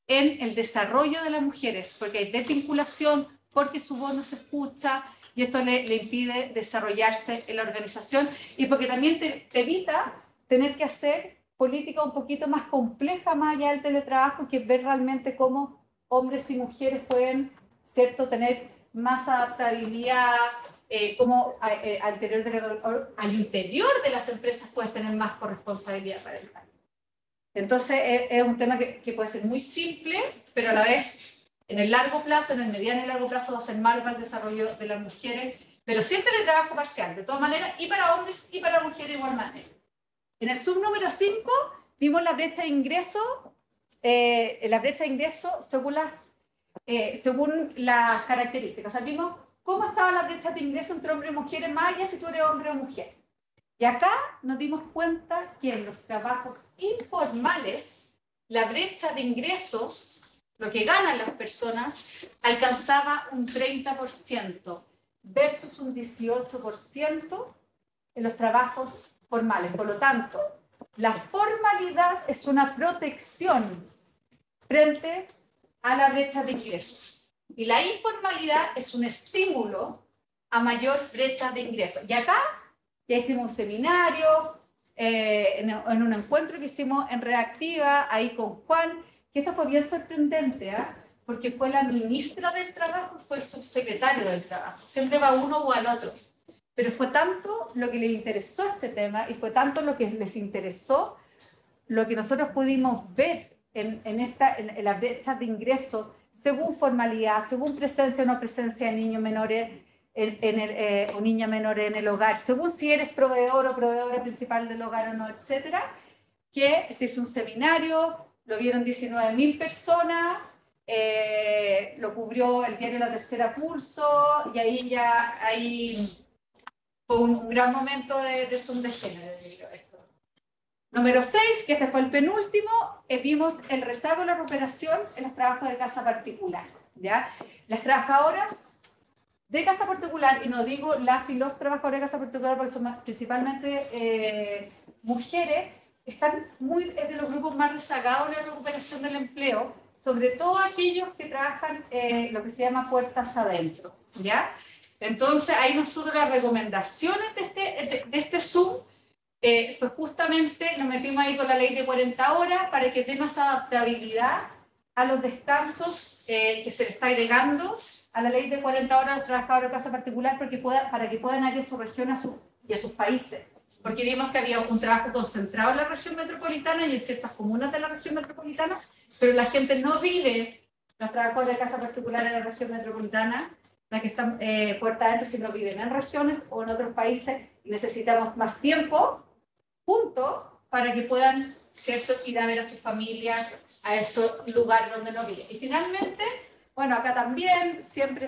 en el desarrollo de las mujeres, porque hay desvinculación, porque su voz no se escucha, y esto le impide desarrollarse en la organización, y porque también te evita tener que hacer política un poquito más compleja más allá del teletrabajo, que es ver realmente cómo hombres y mujeres pueden, ¿cierto?, tener más adaptabilidad, cómo al interior de las empresas puedes tener más corresponsabilidad parental. Entonces es un tema que puede ser muy simple, pero a la vez en el largo plazo, en el mediano y largo plazo va a ser malo para el desarrollo de las mujeres, pero siempre el trabajo parcial, de todas maneras, y para hombres y para mujeres de igual manera. En el sub número 5 vimos la brecha de ingreso, según las características. O sea, vimos cómo estaba la brecha de ingreso entre hombres y mujeres, más allá si tú eres hombre o mujer. Y acá nos dimos cuenta que en los trabajos informales, la brecha de ingresos, lo que ganan las personas, alcanzaba un 30% versus un 18% en los trabajos formales. Por lo tanto, la formalidad es una protección frente a la brecha de ingresos. Y la informalidad es un estímulo a mayor brecha de ingresos. Y acá ya hicimos un seminario, en un encuentro que hicimos en Reactiva, ahí con Juan, que esto fue bien sorprendente, porque fue la ministra del Trabajo, fue el subsecretario del Trabajo. Siempre va uno o al otro. Pero fue tanto lo que les interesó este tema y fue tanto lo que les interesó lo que nosotros pudimos ver en la brecha de ingreso según formalidad, según presencia o no presencia de niños menores o niñas menores en el hogar, según si eres proveedor o proveedora principal del hogar o no, etcétera, que se hizo un seminario, lo vieron 19.000 personas, lo cubrió el diario La Tercera Pulso, y ahí fue un gran momento de Zoom de género. Número 6, que este fue el penúltimo, vimos el rezago de la recuperación en los trabajos de casa particular, ¿ya? Las trabajadoras de casa particular, y no digo las y los trabajadores de casa particular porque son principalmente mujeres, están de los grupos más rezagados de la recuperación del empleo, sobre todo aquellos que trabajan lo que se llama puertas adentro, ¿ya? Entonces, ahí nosotros las recomendaciones de este Zoom fue justamente, nos metimos ahí con la ley de 40 horas para que dé más adaptabilidad a los descansos que se le está agregando a la ley de 40 horas a los trabajadores de casa particular para que puedan ir a su región y a sus países. porque vimos que había un trabajo concentrado en la región metropolitana y en ciertas comunas de la región metropolitana, pero la gente no vive, los trabajadores de casa particular en la región metropolitana, las que están puerta adentro, si no viven en regiones o en otros países, y necesitamos más tiempo juntos para que puedan, ¿cierto?, ir a ver a su familia a esos lugares donde no viven. Y finalmente, bueno, acá también siempre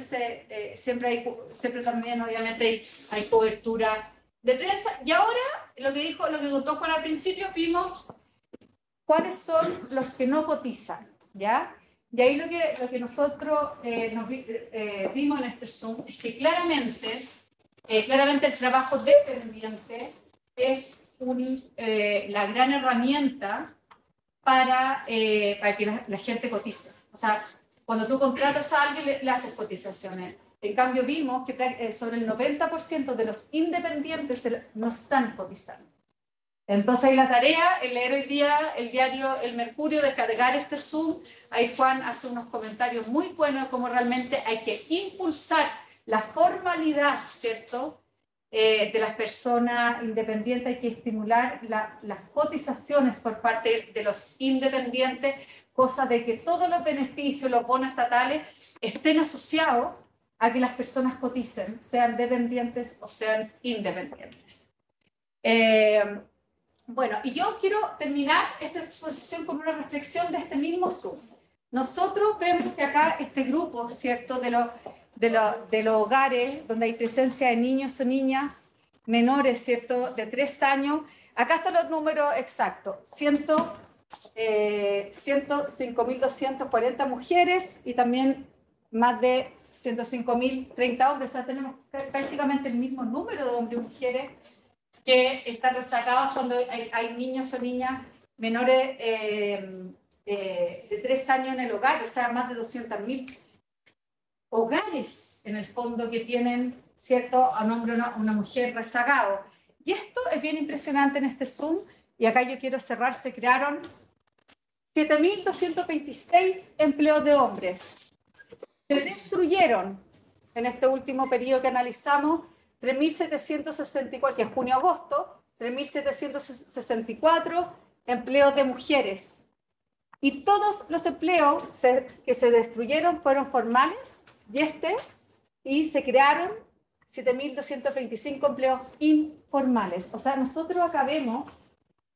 también obviamente hay cobertura de prensa. Y ahora, lo que contó Juan al principio, vimos cuáles son los que no cotizan, ¿ya? Y ahí lo que nosotros vimos en este Zoom es que claramente el trabajo dependiente es la gran herramienta para que la gente cotice. O sea, cuando tú contratas a alguien, le haces cotizaciones. En cambio, vimos que sobre el 90% de los independientes no están cotizando. Entonces, hay la tarea, leer hoy día el diario El Mercurio, descargar este Zoom. Ahí Juan hace unos comentarios muy buenos de cómo realmente hay que impulsar la formalidad, ¿cierto?, de las personas independientes. Hay que estimular las cotizaciones por parte de los independientes, cosa de que todos los beneficios, los bonos estatales, estén asociados a que las personas coticen, sean dependientes o sean independientes. Bueno, y yo quiero terminar esta exposición con una reflexión de este mismo Zoom. Nosotros vemos que acá este grupo, ¿cierto?, de los hogares donde hay presencia de niños o niñas menores, ¿cierto?, de 3 años. Acá están los números exactos: 105.240 mujeres y también más de 105.030 hombres. O sea, tenemos prácticamente el mismo número de hombres y mujeres que están rezagados cuando hay niños o niñas menores de 3 años en el hogar. O sea, más de 200.000 hogares en el fondo que tienen, ¿cierto?, a un hombre o una mujer rezagado. Y esto es bien impresionante en este Zoom, y acá yo quiero cerrar. Se crearon 7.226 empleos de hombres. Se destruyeron en este último periodo que analizamos 3.764, que es junio-agosto, 3.764 empleos de mujeres. Y todos los empleos que se destruyeron fueron formales, y se crearon 7.225 empleos informales. O sea, nosotros acá vemos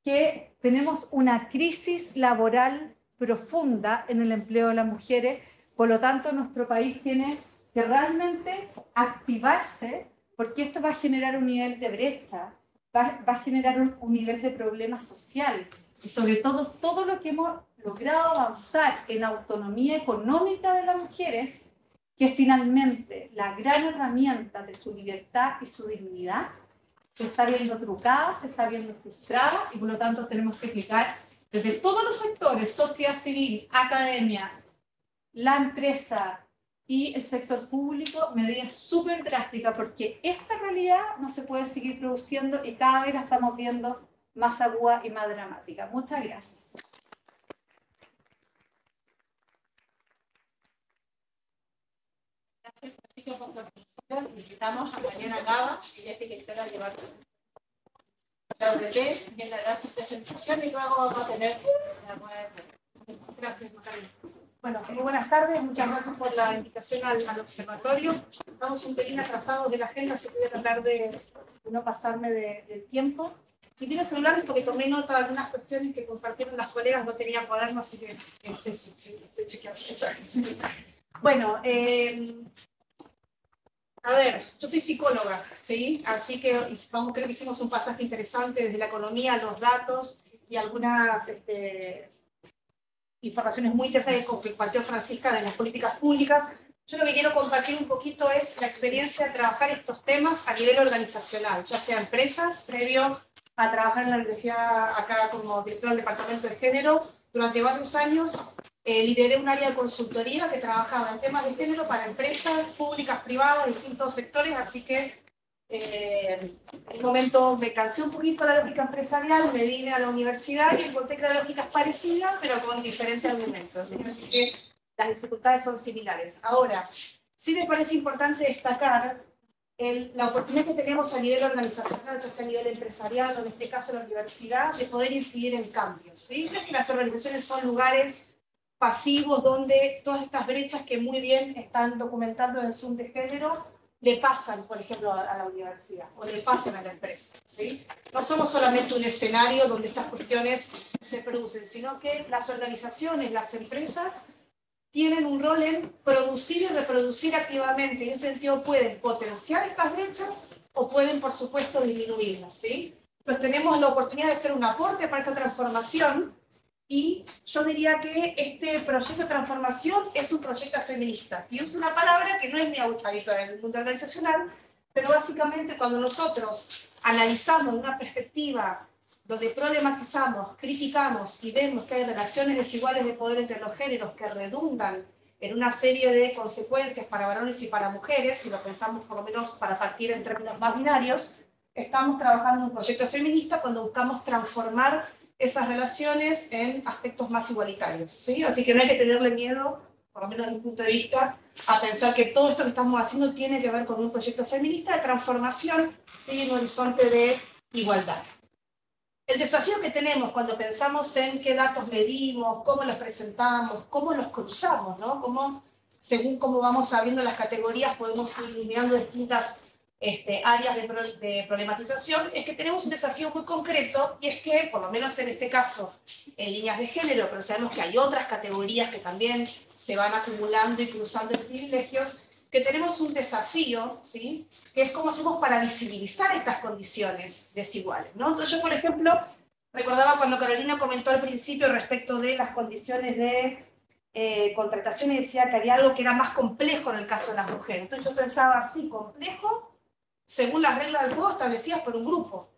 que tenemos una crisis laboral profunda en el empleo de las mujeres. Por lo tanto, nuestro país tiene que realmente activarse, porque esto va a generar un nivel de brecha, va a generar un nivel de problema social, y sobre todo lo que hemos logrado avanzar en autonomía económica de las mujeres, que es finalmente la gran herramienta de su libertad y su dignidad, se está viendo trucada, se está viendo frustrada, y por lo tanto tenemos que aplicar desde todos los sectores, sociedad civil, academia, la empresa y el sector público, medidas súper drásticas, porque esta realidad no se puede seguir produciendo y cada vez la estamos viendo más aguda y más dramática. Muchas gracias. Gracias, Francisco, por la presentación. Invitamos a Mariana Gaba, ella es directora de la UDT, quien dará su presentación, y luego vamos a tener la rueda de prensa. Gracias, Macarena. Bueno, muy buenas tardes, muchas gracias por la invitación al observatorio. Estamos un pelín atrasados de la agenda, así que voy a tratar de no pasarme del tiempo. Si quiero celularles, porque tomé nota de algunas cuestiones que compartieron las colegas, no tenía cuaderno, así que es eso, estoy chequeando. Bueno, a ver, yo soy psicóloga, ¿sí? Así que creo que hicimos un pasaje interesante desde la economía, los datos y algunas informaciones muy interesantes que compartió Francisca de las políticas públicas. Yo lo que quiero compartir un poquito es la experiencia de trabajar estos temas a nivel organizacional, ya sea empresas, previo a trabajar en la universidad acá como directora del departamento de género. Durante varios años lideré un área de consultoría que trabajaba en temas de género para empresas públicas, privadas, distintos sectores, así que en un momento me cansé un poquito de la lógica empresarial, me vine a la universidad y encontré que la lógica es parecida, pero con diferentes argumentos. Así que las dificultades son similares. Ahora, sí me parece importante destacar la oportunidad que tenemos a nivel organizacional, ya sea a nivel empresarial o en este caso la universidad, de poder incidir en cambios. ¿Sí? No es que las organizaciones son lugares pasivos donde todas estas brechas que muy bien están documentando en el Zoom de género le pasan, por ejemplo, a la universidad o le pasan a la empresa. ¿Sí? No somos solamente un escenario donde estas cuestiones se producen, sino que las organizaciones, las empresas, tienen un rol en producir y reproducir activamente. En ese sentido pueden potenciar estas brechas o pueden, por supuesto, disminuirlas. ¿Sí? Pues tenemos la oportunidad de hacer un aporte para esta transformación y yo diría que este proyecto de transformación es un proyecto feminista. Y es una palabra que no es muy habitual en el mundo organizacional, pero básicamente cuando nosotros analizamos una perspectiva donde problematizamos, criticamos y vemos que hay relaciones desiguales de poder entre los géneros que redundan en una serie de consecuencias para varones y para mujeres, si lo pensamos por lo menos para partir en términos más binarios, estamos trabajando en un proyecto feminista cuando buscamos transformar esas relaciones en aspectos más igualitarios. ¿Sí? Así que no hay que tenerle miedo, por lo menos desde mi punto de vista, a pensar que todo esto que estamos haciendo tiene que ver con un proyecto feminista de transformación y en un horizonte de igualdad. El desafío que tenemos cuando pensamos en qué datos medimos, cómo los presentamos, cómo los cruzamos, ¿no? Cómo, según cómo vamos abriendo las categorías, podemos ir eliminando distintas áreas de problematización, es que tenemos un desafío muy concreto, y es que, por lo menos en este caso, en líneas de género, pero sabemos que hay otras categorías que también se van acumulando y cruzando en privilegios, que tenemos un desafío, ¿sí? Que es cómo hacemos para visibilizar estas condiciones desiguales, ¿no? Entonces yo, por ejemplo, recordaba cuando Carolina comentó al principio respecto de las condiciones de contratación y decía que había algo que era más complejo en el caso de las mujeres. Entonces yo pensaba así, complejo, según las reglas del juego establecidas por un grupo,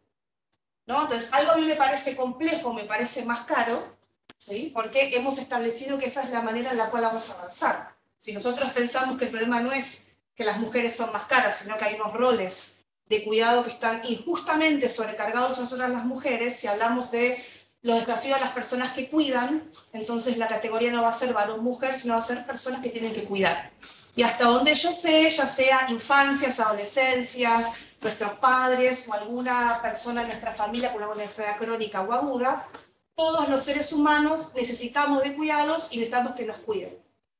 ¿no? Entonces algo a mí me parece complejo, me parece más caro, ¿sí? Porque hemos establecido que esa es la manera en la cual vamos a avanzar. Si nosotros pensamos que el problema no es que las mujeres son más caras, sino que hay unos roles de cuidado que están injustamente sobrecargados a nosotras las mujeres, si hablamos de los desafíos a las personas que cuidan, entonces la categoría no va a ser varón-mujer, sino va a ser personas que tienen que cuidar. Y hasta donde yo sé, ya sea infancias, adolescencias, nuestros padres o alguna persona en nuestra familia con una enfermedad crónica o aguda, todos los seres humanos necesitamos de cuidados y necesitamos que nos cuiden.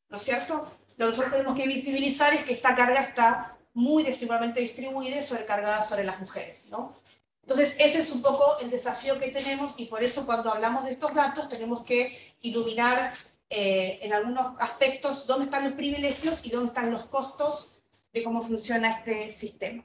¿No es cierto? Lo que nosotros tenemos que visibilizar es que esta carga está muy desigualmente distribuida y sobrecargada sobre las mujeres, ¿no? Entonces, ese es un poco el desafío que tenemos y por eso cuando hablamos de estos datos tenemos que iluminar en algunos aspectos dónde están los privilegios y dónde están los costos de cómo funciona este sistema.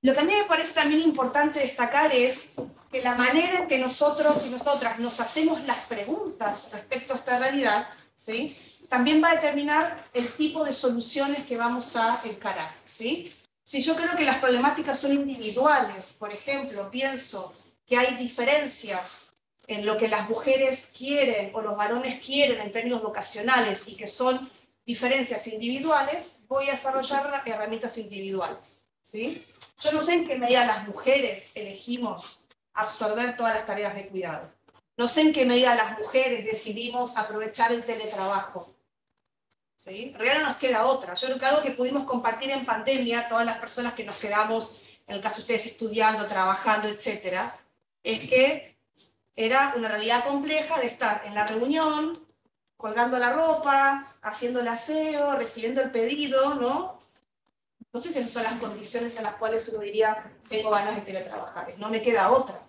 Lo que a mí me parece también importante destacar es que la manera en que nosotros y nosotras nos hacemos las preguntas respecto a esta realidad, ¿sí? También va a determinar el tipo de soluciones que vamos a encarar, ¿sí? Si yo creo que las problemáticas son individuales, por ejemplo, pienso que hay diferencias en lo que las mujeres quieren o los varones quieren en términos vocacionales y que son diferencias individuales, voy a desarrollar herramientas individuales, ¿sí? Yo no sé en qué medida las mujeres elegimos absorber todas las tareas de cuidado. No sé en qué medida las mujeres decidimos aprovechar el teletrabajo. ¿Sí? En realidad no nos queda otra. Yo creo que algo que pudimos compartir en pandemia, todas las personas que nos quedamos, en el caso de ustedes estudiando, trabajando, etcétera, es que era una realidad compleja de estar en la reunión, colgando la ropa, haciendo el aseo, recibiendo el pedido, ¿no? No sé si esas son las condiciones en las cuales uno diría, tengo ganas de teletrabajar, no me queda otra.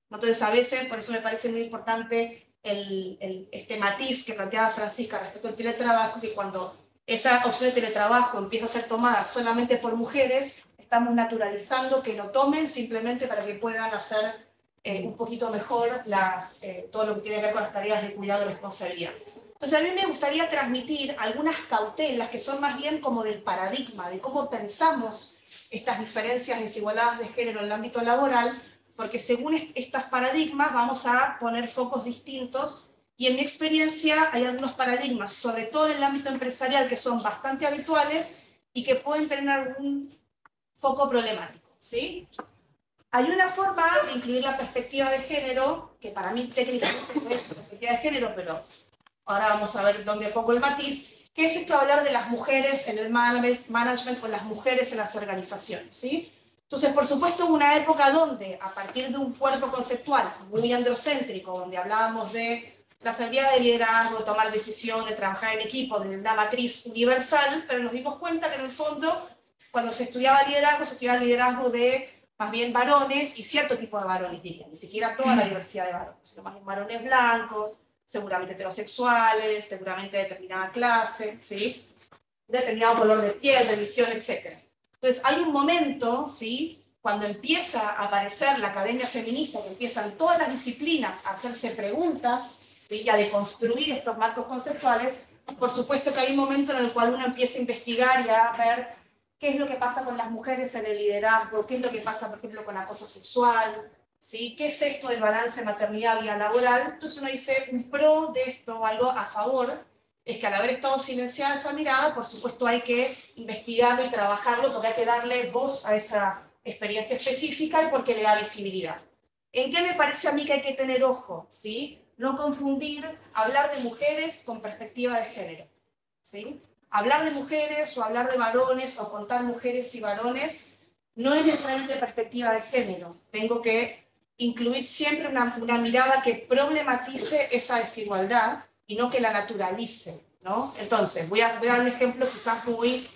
Entonces a veces, por eso me parece muy importante este matiz que planteaba Francisca respecto al teletrabajo, que cuando esa opción de teletrabajo empieza a ser tomada solamente por mujeres, estamos naturalizando que lo tomen simplemente para que puedan hacer un poquito mejor todo lo que tiene que ver con las tareas de cuidado y responsabilidad. Entonces a mí me gustaría transmitir algunas cautelas que son más bien como del paradigma, de cómo pensamos estas diferencias, desigualdades de género en el ámbito laboral, porque según estos paradigmas vamos a poner focos distintos y en mi experiencia hay algunos paradigmas, sobre todo en el ámbito empresarial, que son bastante habituales y que pueden tener algún foco problemático, ¿sí? Hay una forma de incluir la perspectiva de género, que para mí técnicamente no es perspectiva de género, pero ahora vamos a ver dónde pongo el matiz, ¿Qué es esto de hablar de las mujeres en el management o las mujeres en las organizaciones? ¿Sí? Entonces, por supuesto, hubo una época donde, a partir de un cuerpo conceptual muy androcéntrico, donde hablábamos de las habilidades de liderazgo, de tomar decisiones, de trabajar en equipo, desde una matriz universal, pero nos dimos cuenta que en el fondo, cuando se estudiaba liderazgo de más bien varones y cierto tipo de varones, diría, ni siquiera toda la diversidad de varones, sino más bien varones blancos, seguramente heterosexuales, seguramente de determinada clase, ¿sí? Determinado color de piel, religión, etc. Entonces hay un momento, ¿sí?, cuando empieza a aparecer la academia feminista, que empiezan todas las disciplinas a hacerse preguntas, ¿sí?, y a deconstruir estos marcos conceptuales. Por supuesto que hay un momento en el cual uno empieza a investigar y a ver qué es lo que pasa con las mujeres en el liderazgo, qué es lo que pasa, por ejemplo, con acoso sexual, ¿sí? ¿Qué es esto del balance maternidad-vida laboral? Entonces uno dice, un pro de esto, algo a favor, es que al haber estado silenciada esa mirada, por supuesto hay que investigarlo y trabajarlo, porque hay que darle voz a esa experiencia específica y porque le da visibilidad. ¿En qué me parece a mí que hay que tener ojo? ¿Sí? No confundir hablar de mujeres con perspectiva de género, ¿sí? Hablar de mujeres o hablar de varones o contar mujeres y varones no es necesariamente perspectiva de género. Tengo que incluir siempre una mirada que problematice esa desigualdad y no que la naturalice, ¿no? Entonces, voy a dar un ejemplo quizás muy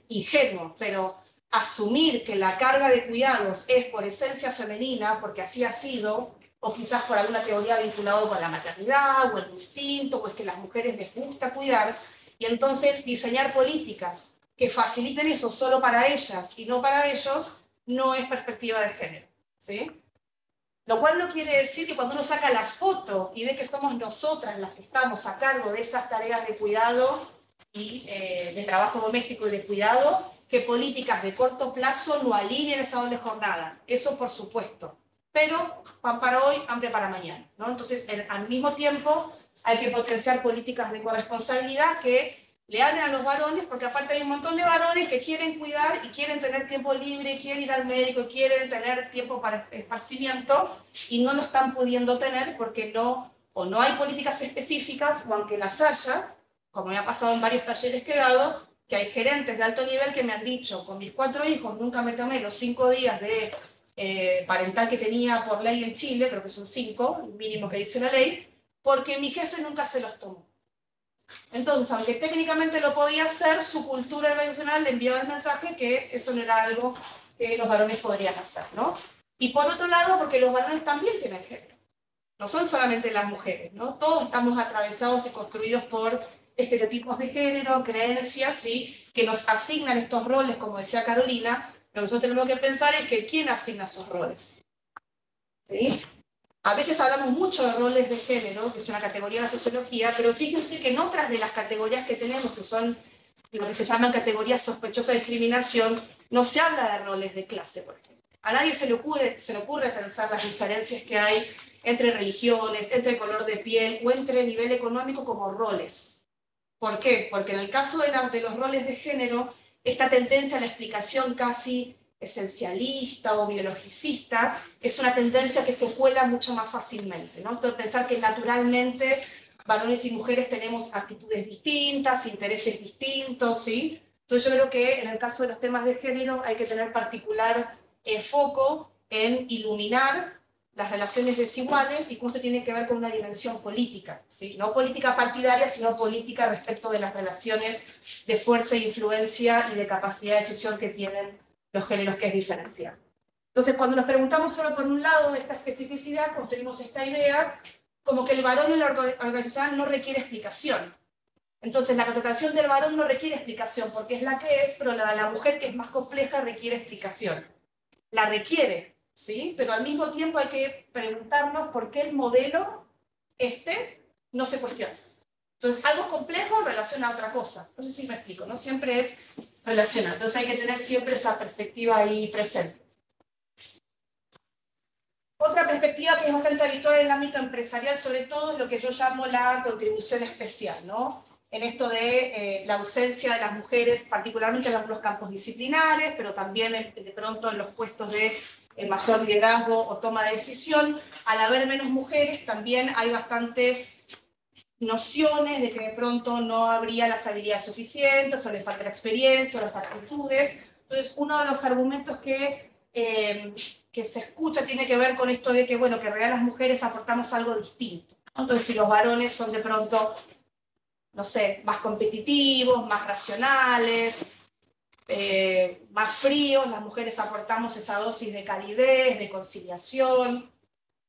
ingenuo, pero asumir que la carga de cuidados es por esencia femenina, porque así ha sido, o quizás por alguna teoría vinculada con la maternidad, o el instinto, o es que a las mujeres les gusta cuidar, y entonces diseñar políticas que faciliten eso solo para ellas y no para ellos, no es perspectiva de género, ¿sí? Lo cual no quiere decir que cuando uno saca la foto y ve que somos nosotras las que estamos a cargo de esas tareas de cuidado y de trabajo doméstico y de cuidado, que políticas de corto plazo no alineen esa doble jornada. Eso por supuesto. Pero pan para hoy, hambre para mañana, ¿no? Entonces, al mismo tiempo, hay que potenciar políticas de corresponsabilidad que le hablen a los varones, porque aparte hay un montón de varones que quieren cuidar y quieren tener tiempo libre, quieren ir al médico, quieren tener tiempo para esparcimiento y no lo están pudiendo tener porque no hay políticas específicas, o aunque las haya, como me ha pasado en varios talleres que he dado, que hay gerentes de alto nivel que me han dicho, con mis 4 hijos nunca me tomé los 5 días de parental que tenía por ley en Chile, creo que son 5, el mínimo que dice la ley, porque mi jefe nunca se los tomó. Entonces, aunque técnicamente lo podía hacer, su cultura organizacional le enviaba el mensaje que eso no era algo que los varones podrían hacer, ¿no? Y por otro lado, porque los varones también tienen género. No son solamente las mujeres, ¿no? Todos estamos atravesados y construidos por estereotipos de género, creencias, ¿sí?, que nos asignan estos roles, como decía Carolina, pero nosotros tenemos que pensar en que quién asigna esos roles, ¿sí? A veces hablamos mucho de roles de género, que es una categoría de la sociología, pero fíjense que en otras de las categorías que tenemos, que son lo que se llaman categorías sospechosas de discriminación, no se habla de roles de clase, por ejemplo. A nadie se le ocurre pensar las diferencias que hay entre religiones, entre color de piel o entre nivel económico como roles. ¿Por qué? Porque en el caso de los roles de género, esta tendencia a la explicación casi esencialista o biologicista es una tendencia que se cuela mucho más fácilmente, ¿no? Entonces, pensar que naturalmente varones y mujeres tenemos actitudes distintas, intereses distintos, ¿sí? Entonces yo creo que en el caso de los temas de género hay que tener particular foco en iluminar las relaciones desiguales y cómo esto tiene que ver con una dimensión política, ¿sí? No política partidaria, sino política respecto de las relaciones de fuerza e influencia y de capacidad de decisión que tienen los géneros, que es diferencial. Entonces, cuando nos preguntamos solo por un lado de esta especificidad, construimos esta idea como que el varón en la organización no requiere explicación. Entonces, la contratación del varón no requiere explicación porque es la que es, pero la de la mujer, que es más compleja, requiere explicación. La requiere, ¿sí? Pero al mismo tiempo hay que preguntarnos por qué el modelo no se cuestiona. Entonces, algo complejo en relación a otra cosa. No sé si me explico, no siempre es relacionado. Entonces hay que tener siempre esa perspectiva ahí presente. Otra perspectiva que es bastante habitual en el ámbito empresarial, sobre todo, es lo que yo llamo la contribución especial, ¿no? En esto de la ausencia de las mujeres, particularmente en algunos campos disciplinares, pero también de pronto en los puestos de mayor liderazgo o toma de decisión. Al haber menos mujeres, también hay bastantes nociones de que de pronto no habría las habilidades suficientes, o le falta la experiencia, o las actitudes. Entonces, uno de los argumentos que se escucha tiene que ver con esto de que, bueno, que en realidad las mujeres aportamos algo distinto. Entonces, si los varones son de pronto, no sé, más competitivos, más racionales, más fríos, las mujeres aportamos esa dosis de calidez, de conciliación.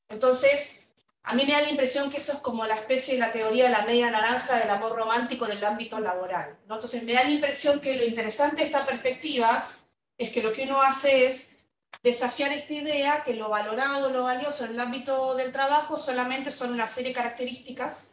Entonces, a mí me da la impresión que eso es como la especie de la teoría de la media naranja del amor romántico en el ámbito laboral, ¿no? Entonces, me da la impresión que lo interesante de esta perspectiva es que lo que uno hace es desafiar esta idea que lo valorado, lo valioso en el ámbito del trabajo solamente son una serie de características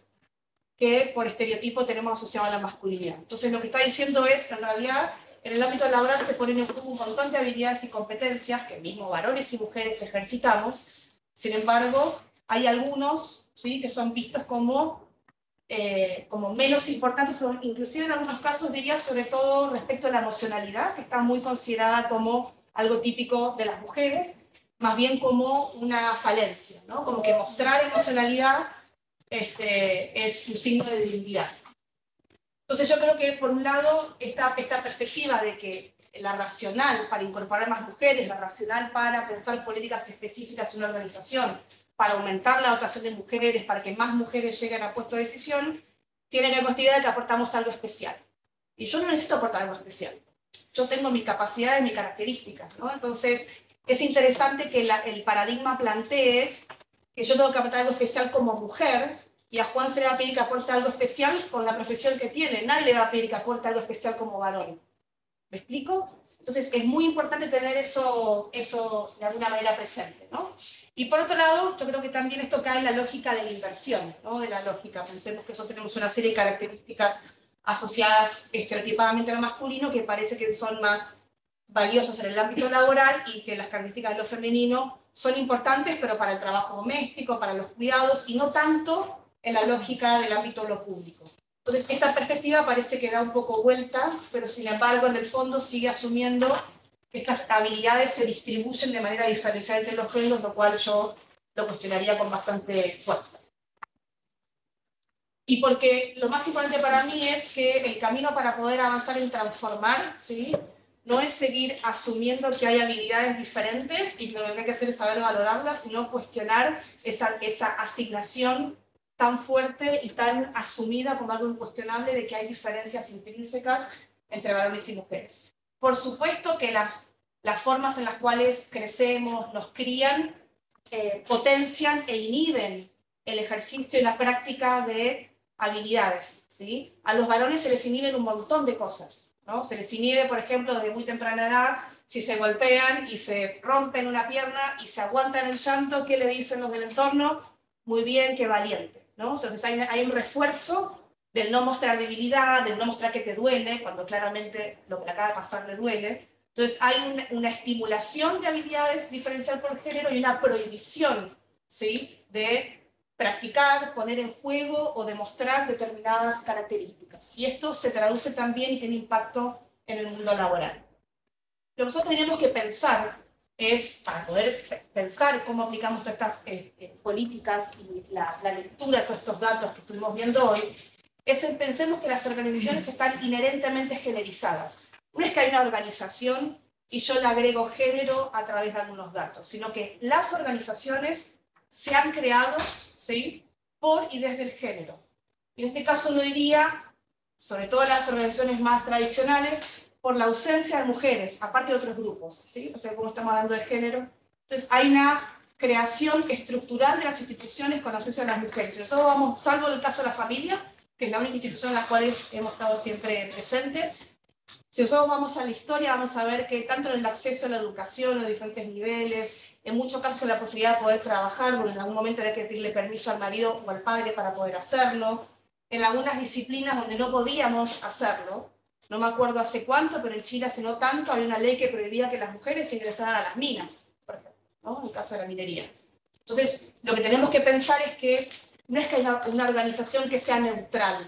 que por estereotipo tenemos asociado a la masculinidad. Entonces, lo que está diciendo es que en realidad en el ámbito laboral se ponen en juego un montón de habilidades y competencias que mismo varones y mujeres ejercitamos. Sin embargo, hay algunos, ¿sí?, que son vistos como menos importantes, o inclusive en algunos casos diría sobre todo respecto a la emocionalidad, que está muy considerada como algo típico de las mujeres, más bien como una falencia, ¿no? Como que mostrar emocionalidad es un signo de debilidad. Entonces yo creo que por un lado esta perspectiva de que la racional para incorporar más mujeres, la racional para pensar políticas específicas en una organización, para aumentar la dotación de mujeres, para que más mujeres lleguen a puestos de decisión, tiene que ver con esta idea de que aportamos algo especial. Y yo no necesito aportar algo especial. Yo tengo mis capacidades, mis características, ¿no? Entonces es interesante que el paradigma plantee que yo tengo que aportar algo especial como mujer, y a Juan se le va a pedir que aporte algo especial con la profesión que tiene. Nadie le va a pedir que aporte algo especial como varón. ¿Me explico? Entonces es muy importante tener eso de alguna manera presente, ¿no? Y por otro lado, yo creo que también esto cae en la lógica de la inversión, ¿no? De la lógica. Pensemos que nosotros tenemos una serie de características asociadas estereotipadamente a lo masculino que parece que son más valiosas en el ámbito laboral, y que las características de lo femenino son importantes, pero para el trabajo doméstico, para los cuidados, y no tanto en la lógica del ámbito de lo público. Entonces, esta perspectiva parece que da un poco vuelta, pero sin embargo, en el fondo sigue asumiendo que estas habilidades se distribuyen de manera diferencial entre los géneros, lo cual yo lo cuestionaría con bastante fuerza. Y porque lo más importante para mí es que el camino para poder avanzar en transformar, ¿sí?, no es seguir asumiendo que hay habilidades diferentes y lo que hay que hacer es saber valorarlas, sino cuestionar esa asignación tan fuerte y tan asumida como algo incuestionable de que hay diferencias intrínsecas entre varones y mujeres. Por supuesto que las formas en las cuales crecemos, nos crían, potencian e inhiben el ejercicio y la práctica de habilidades, ¿sí? A los varones se les inhiben un montón de cosas, ¿no? Se les inhibe, por ejemplo, desde muy temprana edad, si se golpean y se rompen una pierna y se aguantan el llanto, ¿qué le dicen los del entorno? Muy bien, qué valiente, ¿no? Entonces hay un refuerzo del no mostrar debilidad, del no mostrar que te duele, cuando claramente lo que le acaba de pasar le duele. Entonces hay una estimulación de habilidades diferencial por género y una prohibición, ¿sí?, de practicar, poner en juego o demostrar determinadas características. Y esto se traduce también y tiene impacto en el mundo laboral. Lo que nosotros tenemos que pensar es, para poder pensar cómo aplicamos todas estas políticas y la lectura de todos estos datos que estuvimos viendo hoy, pensemos que las organizaciones están inherentemente generizadas. No es que hay una organización y yo le agrego género a través de algunos datos, sino que las organizaciones se han creado, ¿sí?, por y desde el género. En este caso uno diría, sobre todo las organizaciones más tradicionales, por la ausencia de mujeres, aparte de otros grupos, ¿sí? O sea, como estamos hablando de género. Entonces hay una creación estructural de las instituciones con la ausencia de las mujeres. Nosotros vamos, salvo el caso de la familia, que es la única institución en la cual hemos estado siempre presentes. Si nosotros vamos a la historia, vamos a ver que tanto en el acceso a la educación, a los diferentes niveles, en muchos casos la posibilidad de poder trabajar, porque en algún momento había que pedirle permiso al marido o al padre para poder hacerlo. En algunas disciplinas donde no podíamos hacerlo, no me acuerdo hace cuánto, pero en Chile hace no tanto, había una ley que prohibía que las mujeres ingresaran a las minas, por ejemplo, ¿no?, en el caso de la minería. Entonces, lo que tenemos que pensar es que no es que haya una organización que sea neutral,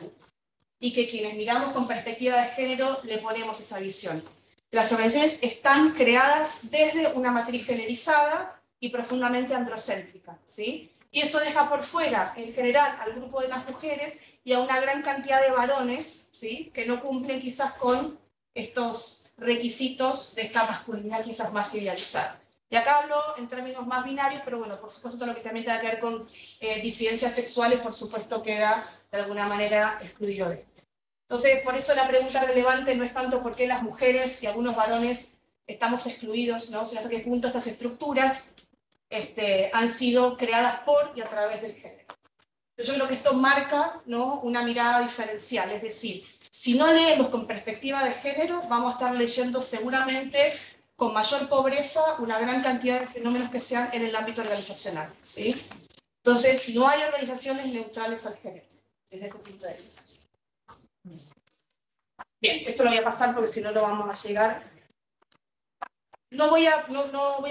y que quienes miramos con perspectiva de género le ponemos esa visión. Las organizaciones están creadas desde una matriz generalizada y profundamente androcéntrica, ¿sí? Y eso deja por fuera, en general, al grupo de las mujeres y a una gran cantidad de varones, ¿sí?, que no cumplen quizás con estos requisitos de esta masculinidad quizás más idealizada. Y acá hablo en términos más binarios, pero bueno, por supuesto todo lo que también tenga que ver con disidencias sexuales, por supuesto queda de alguna manera excluido de esto. Entonces, por eso la pregunta relevante no es tanto por qué las mujeres y algunos varones estamos excluidos, ¿no?, sino hasta qué punto estas estructuras han sido creadas por y a través del género. Yo creo que esto marca, ¿no?, una mirada diferencial, es decir, si no leemos con perspectiva de género, vamos a estar leyendo seguramente con mayor pobreza una gran cantidad de fenómenos que sean en el ámbito organizacional, ¿sí? Entonces, no hay organizaciones neutrales al género, desde ese punto de vista. Bien, esto lo voy a pasar porque si no, no vamos a llegar. No voy a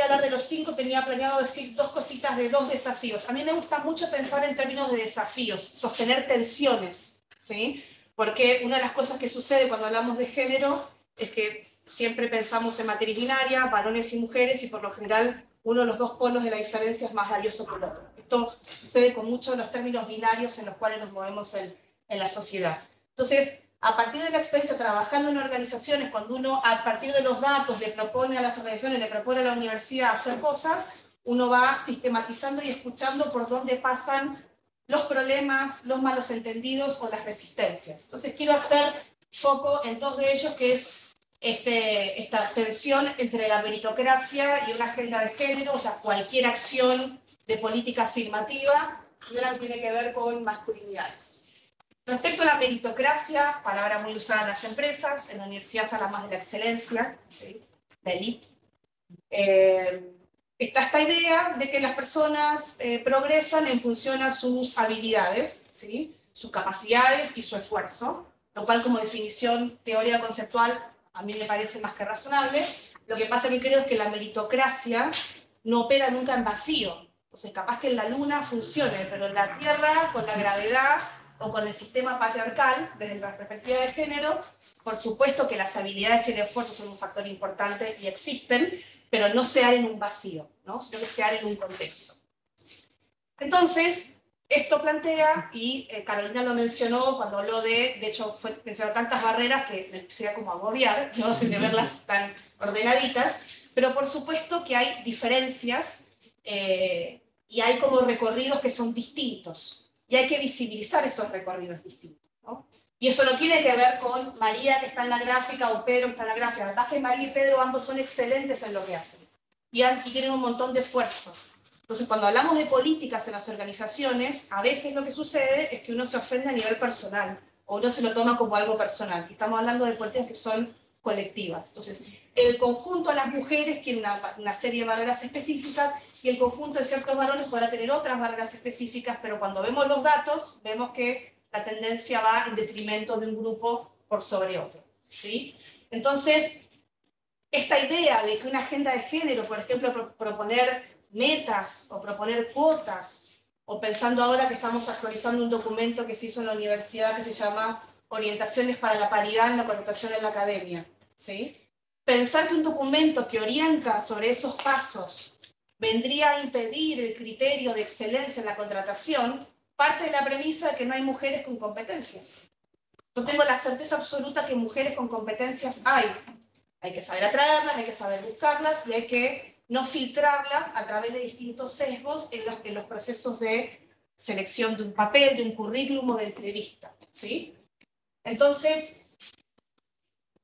hablar de los 5, tenía planeado decir 2 cositas de 2 desafíos. A mí me gusta mucho pensar en términos de desafíos, sostener tensiones, ¿sí? Porque una de las cosas que sucede cuando hablamos de género es que siempre pensamos en materia binaria, varones y mujeres, y por lo general uno de los 2 polos de la diferencia es más valioso que el otro. Esto sucede con muchos de los términos binarios en los cuales nos movemos en la sociedad. Entonces, a partir de la experiencia trabajando en organizaciones, cuando uno a partir de los datos le propone a las organizaciones, le propone a la universidad hacer cosas, uno va sistematizando y escuchando por dónde pasan los problemas, los malos entendidos o las resistencias. Entonces quiero hacer foco en 2 de ellos, que es esta tensión entre la meritocracia y una agenda de género, o sea, cualquier acción de política afirmativa, y una que tiene que ver con masculinidades. Respecto a la meritocracia, palabra muy usada en las empresas, en la universidad se habla más de la excelencia, ¿sí?, la élite. Está esta idea de que las personas progresan en función a sus habilidades, ¿sí?, sus capacidades y su esfuerzo, lo cual como definición teórica conceptual a mí me parece más que razonable. Lo que pasa que creo es que la meritocracia no opera nunca en vacío. Entonces capaz que en la luna funcione, pero en la Tierra, con la gravedad o con el sistema patriarcal, desde la perspectiva de género, por supuesto que las habilidades y el esfuerzo son un factor importante y existen, pero no se dan en un vacío, ¿no?, sino que se dan en un contexto. Entonces, esto plantea, y Carolina lo mencionó cuando habló de hecho mencionó tantas barreras que me empecé a como agobiar, ¿no?, de verlas tan ordenaditas, pero por supuesto que hay diferencias y hay como recorridos que son distintos. Y hay que visibilizar esos recorridos distintos, ¿no? Y eso no tiene que ver con María, que está en la gráfica, o Pedro, que está en la gráfica. La verdad es que María y Pedro ambos son excelentes en lo que hacen. Y tienen un montón de esfuerzo. Entonces, cuando hablamos de políticas en las organizaciones, a veces lo que sucede es que uno se ofende a nivel personal, o uno se lo toma como algo personal. Y estamos hablando de políticas que son colectivas. Entonces, el conjunto de las mujeres tiene una serie de barreras específicas, y el conjunto de ciertos varones podrá tener otras barreras específicas, pero cuando vemos los datos, vemos que la tendencia va en detrimento de un grupo por sobre otro, ¿sí? Entonces, esta idea de que una agenda de género, por ejemplo, proponer metas o proponer cuotas, o pensando ahora que estamos actualizando un documento que se hizo en la universidad que se llama Orientaciones para la Paridad en la Contratación en la Academia, ¿sí? Pensar que un documento que orienta sobre esos pasos vendría a impedir el criterio de excelencia en la contratación, parte de la premisa de que no hay mujeres con competencias. Yo tengo la certeza absoluta que mujeres con competencias hay. Hay que saber atraerlas, hay que saber buscarlas y hay que no filtrarlas a través de distintos sesgos en los procesos de selección de un papel, de un currículum o de entrevista, ¿sí? Entonces,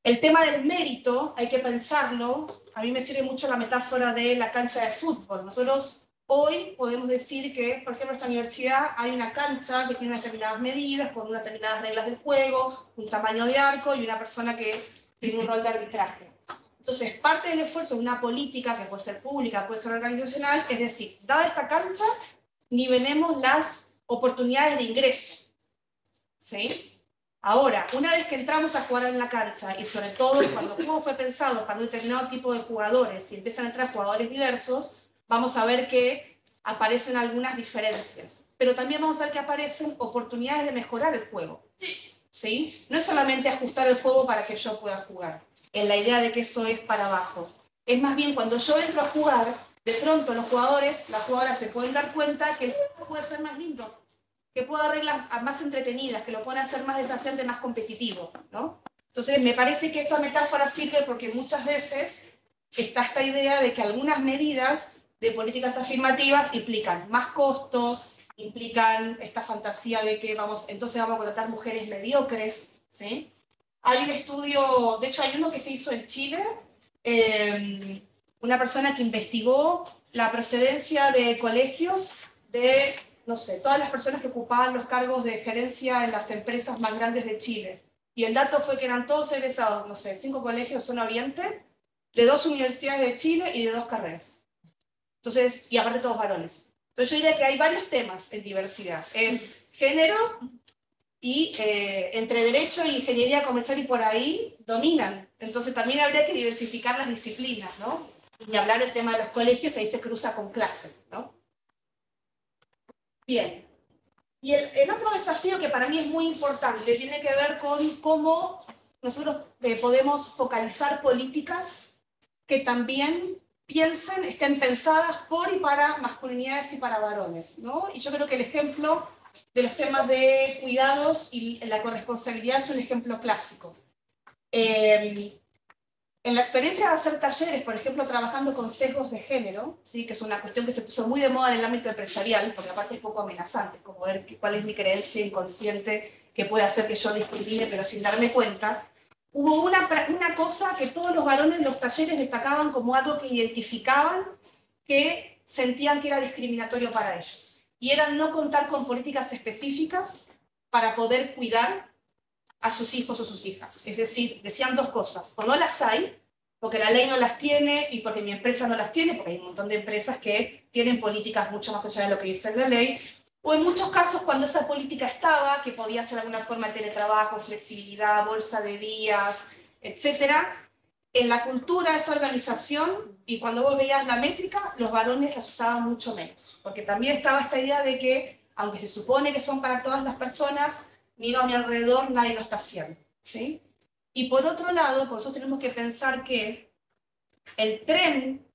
el tema del mérito hay que pensarlo. A mí me sirve mucho la metáfora de la cancha de fútbol. Nosotros hoy podemos decir que, por ejemplo, en esta universidad hay una cancha que tiene unas determinadas medidas, con unas determinadas reglas del juego, un tamaño de arco y una persona que tiene un rol de arbitraje. Entonces, parte del esfuerzo de una política, que puede ser pública, puede ser organizacional, es decir, dada esta cancha, nivelemos las oportunidades de ingreso, ¿sí? Ahora, una vez que entramos a jugar en la cancha, y sobre todo cuando el juego fue pensado para un determinado tipo de jugadores y empiezan a entrar jugadores diversos, vamos a ver que aparecen algunas diferencias. Pero también vamos a ver que aparecen oportunidades de mejorar el juego, ¿sí? No es solamente ajustar el juego para que yo pueda jugar, en la idea de que eso es para abajo. Es más bien cuando yo entro a jugar, de pronto los jugadores, las jugadoras se pueden dar cuenta que el juego puede ser más lindo, que puede haber reglas más entretenidas, que lo pueden hacer más desafiante, más competitivo, ¿no? Entonces, me parece que esa metáfora sirve porque muchas veces está esta idea de que algunas medidas de políticas afirmativas implican más costo, implican esta fantasía de que entonces vamos a contratar mujeres mediocres, ¿sí? Hay un estudio, de hecho hay uno que se hizo en Chile, una persona que investigó la procedencia de colegios de, no sé, todas las personas que ocupaban los cargos de gerencia en las empresas más grandes de Chile. Y el dato fue que eran todos egresados, no sé, 5 colegios zona oriente, de 2 universidades de Chile y de 2 carreras. Entonces, y aparte todos varones. Entonces yo diría que hay varios temas en diversidad. Es género y entre derecho e ingeniería comercial y por ahí dominan. Entonces también habría que diversificar las disciplinas, ¿no? Y hablar del tema de los colegios, ahí se cruza con clase, ¿no? Bien. Y el otro desafío que para mí es muy importante tiene que ver con cómo nosotros podemos focalizar políticas que también estén pensadas por y para masculinidades y para varones, ¿no? Y yo creo que el ejemplo de los temas de cuidados y la corresponsabilidad es un ejemplo clásico. En la experiencia de hacer talleres, por ejemplo, trabajando con sesgos de género, ¿sí? Que es una cuestión que se puso muy de moda en el ámbito empresarial, porque aparte es poco amenazante, como ver cuál es mi creencia inconsciente que puede hacer que yo discrimine, pero sin darme cuenta. Hubo una cosa que todos los varones en los talleres destacaban como algo que identificaban, que sentían que era discriminatorio para ellos. Y era no contar con políticas específicas para poder cuidar a sus hijos o sus hijas. Es decir, decían dos cosas: o no las hay, porque la ley no las tiene y porque mi empresa no las tiene, porque hay un montón de empresas que tienen políticas mucho más allá de lo que dice la ley, o en muchos casos cuando esa política estaba, que podía ser de alguna forma de teletrabajo, flexibilidad, bolsa de días, etcétera, en la cultura de esa organización, y cuando vos veías la métrica, los varones las usaban mucho menos, porque también estaba esta idea de que, aunque se supone que son para todas las personas, miro a mi alrededor, nadie lo está haciendo, ¿sí? Y por otro lado, por eso tenemos que pensar que el tren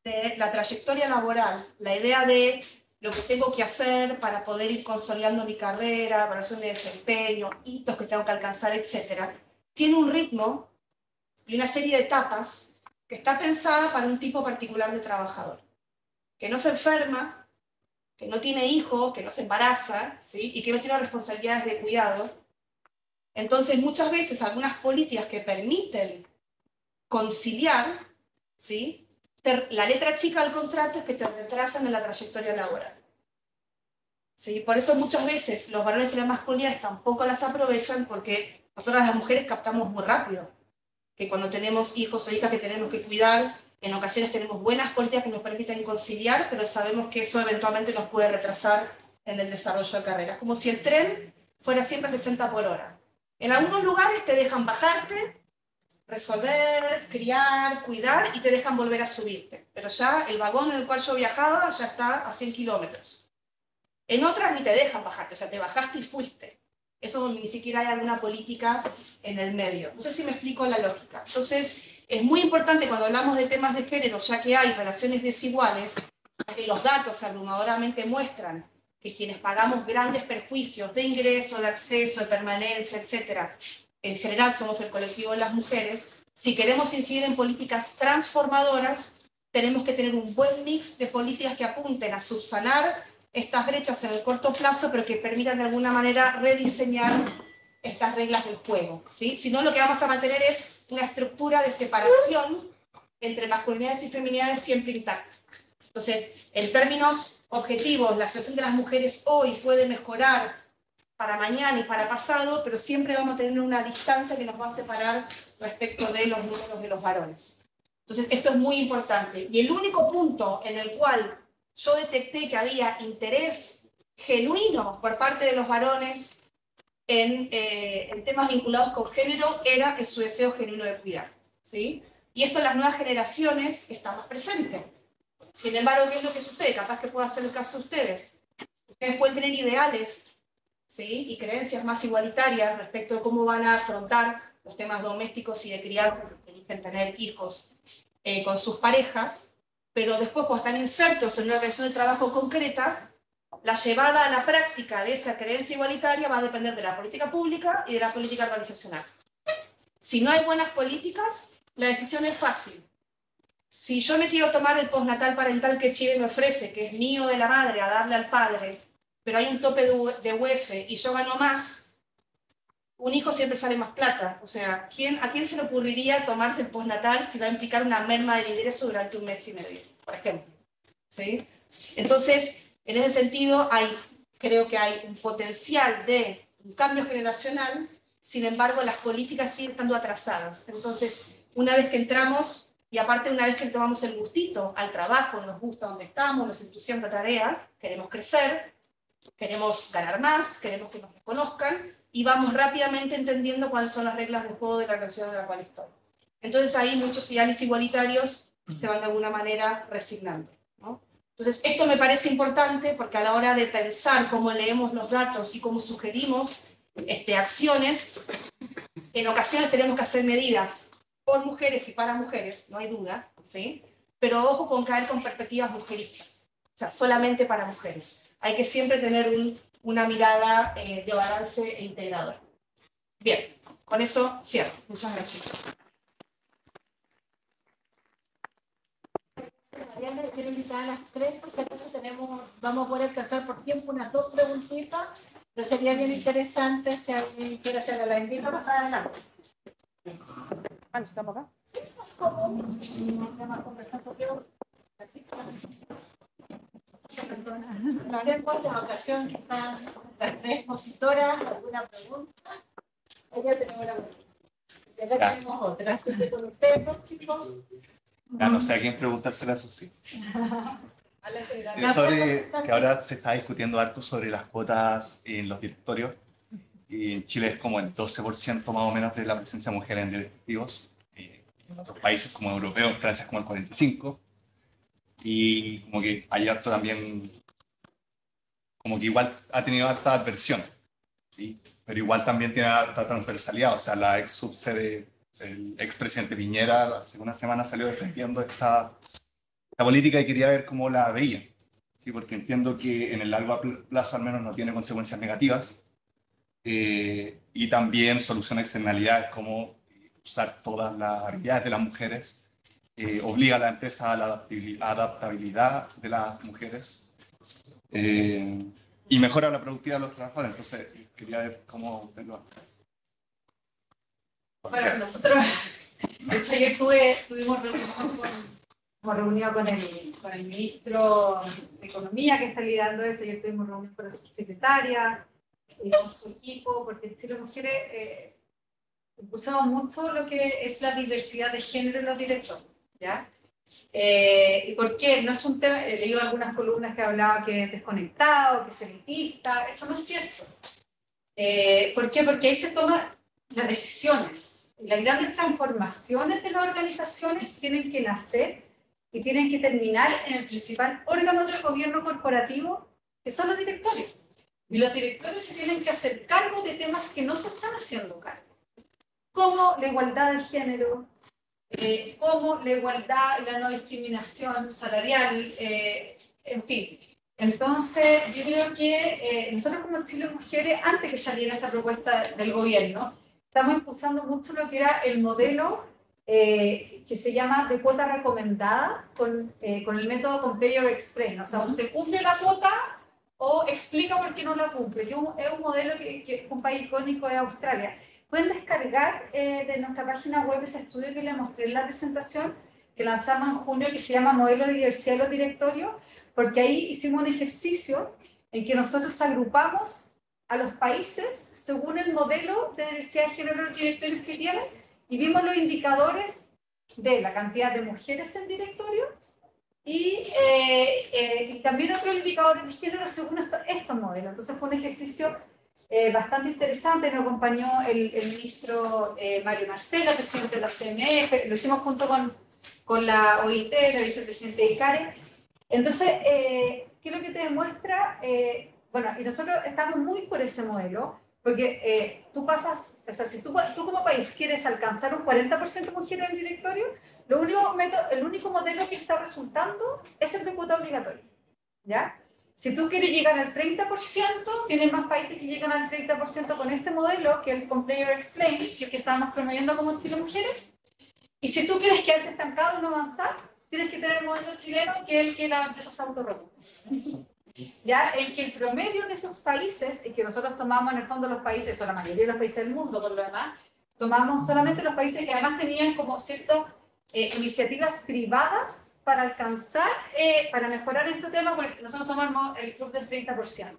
de la trayectoria laboral, la idea de lo que tengo que hacer para poder ir consolidando mi carrera, para hacer mi desempeño, hitos que tengo que alcanzar, etc., tiene un ritmo y una serie de etapas que está pensada para un tipo particular de trabajador, que no se enferma, que no tiene hijos, que no se embaraza, ¿sí? Y que no tiene responsabilidades de cuidado. Entonces, muchas veces algunas políticas que permiten conciliar, ¿sí? La letra chica del contrato es que te retrasan en la trayectoria laboral. ¿Sí? Por eso muchas veces los varones y las masculinidades tampoco las aprovechan, porque nosotras las mujeres captamos muy rápido que cuando tenemos hijos o hijas que tenemos que cuidar, en ocasiones tenemos buenas políticas que nos permiten conciliar, pero sabemos que eso eventualmente nos puede retrasar en el desarrollo de carreras. Como si el tren fuera siempre 60 por hora. En algunos lugares te dejan bajarte, resolver, criar, cuidar, y te dejan volver a subirte. Pero ya el vagón en el cual yo viajaba ya está a 100 kilómetros. En otras ni te dejan bajarte, o sea, te bajaste y fuiste. Eso ni siquiera hay alguna política en el medio. No sé si me explico la lógica. Entonces, es muy importante cuando hablamos de temas de género, ya que hay relaciones desiguales, que los datos abrumadoramente muestran que quienes pagamos grandes perjuicios de ingreso, de acceso, de permanencia, etc., en general somos el colectivo de las mujeres. Si queremos incidir en políticas transformadoras, tenemos que tener un buen mix de políticas que apunten a subsanar estas brechas en el corto plazo, pero que permitan de alguna manera rediseñar estas reglas del juego, ¿sí? Si no, lo que vamos a mantener es una estructura de separación entre masculinidades y feminidades siempre intacta. Entonces, en términos objetivos, la situación de las mujeres hoy puede mejorar para mañana y para pasado, pero siempre vamos a tener una distancia que nos va a separar respecto de los números de los varones. Entonces, esto es muy importante. Y el único punto en el cual yo detecté que había interés genuino por parte de los varones en temas vinculados con género era su deseo genuino de cuidar, ¿sí? Y esto en las nuevas generaciones está más presente. Sin embargo, ¿qué es lo que sucede? Capaz que pueda ser el caso de ustedes. Ustedes pueden tener ideales, ¿sí? Y creencias más igualitarias respecto de cómo van a afrontar los temas domésticos y de crianza si eligen tener hijos con sus parejas, pero después cuando están insertos en una relación de trabajo concreta, la llevada a la práctica de esa creencia igualitaria va a depender de la política pública y de la política organizacional. Si no hay buenas políticas, la decisión es fácil. Si yo me quiero tomar el postnatal parental que Chile me ofrece, que es mío de la madre a darle al padre, pero hay un tope de UF y yo gano más, un hijo siempre sale más plata. O sea, ¿a quién se le ocurriría tomarse el postnatal si va a implicar una merma del ingreso durante un mes y medio, por ejemplo? ¿Sí? Entonces, en ese sentido, creo que hay un potencial de un cambio generacional, sin embargo, las políticas siguen estando atrasadas. Entonces, una vez que entramos, y aparte una vez que tomamos el gustito al trabajo, nos gusta donde estamos, nos entusiasma la tarea, queremos crecer, queremos ganar más, queremos que nos reconozcan, y vamos rápidamente entendiendo cuáles son las reglas del juego de la relación en la cual estoy. Entonces ahí muchos ideales igualitarios se van de alguna manera resignando, ¿no? Entonces esto me parece importante porque a la hora de pensar cómo leemos los datos y cómo sugerimos acciones, en ocasiones tenemos que hacer medidas por mujeres y para mujeres, no hay duda, ¿sí? Pero ojo con caer con perspectivas mujeristas, o sea, solamente para mujeres. Hay que siempre tener una mirada de balance e integradora. Bien, con eso cierro. Muchas gracias. Mariana, quiero invitar a las 3, por si acaso vamos a poder alcanzar por tiempo unas 2 preguntitas, pero sería bien interesante si alguien quiere hacer la invito más adelante. ¿Estamos acá? Sí, pues como vamos a conversar un poquito. Así. Hacemos la ocasión que están las 3 expositoras. ¿Alguna pregunta? Ella tenemos una pregunta. Ya tenemos otra. Así que con ustedes dos, chicos. Ya no sé a quién preguntársela, eso sí. Sobre que ahora se está discutiendo harto sobre las cuotas en los directorios. Y en Chile es como el 12% más o menos de la presencia de mujeres en directivos. En otros países como europeos, en Francia es como el 45%. Y como que hay harto también, como que igual ha tenido harta adversión, ¿sí? Pero igual también tiene harta transversalidad. O sea, la ex subsede, el expresidente Piñera, hace una semana salió defendiendo esta política y quería ver cómo la veía, ¿sí? Porque entiendo que en el largo plazo al menos no tiene consecuencias negativas, y también soluciona externalidades como usar todas las habilidades de las mujeres, obliga a la empresa a la adaptabilidad de las mujeres, y mejora la productividad de los trabajadores. Entonces quería ver cómo verlo. Bueno, nosotros, de hecho, ayer tuvimos reunión con el ministro de Economía que está liderando esto. Ayer tuvimos reunión con la subsecretaria y con su equipo, porque en Chile Mujeres impulsamos mucho lo que es la diversidad de género en los directores, ¿ya? ¿Y por qué? No es un tema, he leído algunas columnas que hablaba que es desconectado, que es elitista, eso no es cierto. ¿Por qué? Porque ahí se toman las decisiones. Y las grandes transformaciones de las organizaciones tienen que nacer y tienen que terminar en el principal órgano del gobierno corporativo, que son los directorios. Y los directorios se tienen que hacer cargo de temas que no se están haciendo cargo, como la igualdad de género, como la igualdad y la no discriminación salarial, en fin. Entonces, yo creo que nosotros como Chile Mujeres, antes que saliera esta propuesta del gobierno, estamos impulsando mucho lo que era el modelo que se llama de cuota recomendada con el método Compare or Explain. O sea, usted cumple la cuota o explica por qué no la cumple. Es un modelo que un país icónico es Australia. Pueden descargar de nuestra página web ese estudio que les mostré en la presentación que lanzamos en junio, que se llama Modelo de Diversidad de los Directorios, porque ahí hicimos un ejercicio en que nosotros agrupamos a los países según el modelo de diversidad de género de los directorios que tienen y vimos los indicadores de la cantidad de mujeres en directorios y también otros indicadores de género según estos modelos. Entonces fue un ejercicio bastante interesante. Nos acompañó el ministro Mario Marcela, presidente de la CMF, lo hicimos junto con la OIT, la vicepresidenta de ICARE. Entonces, ¿qué es lo que te demuestra? Bueno, y nosotros estamos muy por ese modelo, porque tú pasas, o sea, si tú como país quieres alcanzar un 40% de mujeres en el directorio, el único modelo que está resultando es el de cuota obligatoria, ¿ya? Si tú quieres llegar al 30%, tienes más países que llegan al 30% con este modelo, que es el Comply or Explain, que es el que estábamos promoviendo como Chile Mujeres. Y si tú quieres quedarte estancado y no avanzar, tienes que tener el modelo chileno, que es el que las empresas se autorregulan. Ya, en que el promedio de esos países, y que nosotros tomamos en el fondo los países, o la mayoría de los países del mundo por lo demás, tomamos solamente los países que además tenían como ciertas iniciativas privadas para alcanzar, para mejorar este tema, porque nosotros tomamos el club del 30%.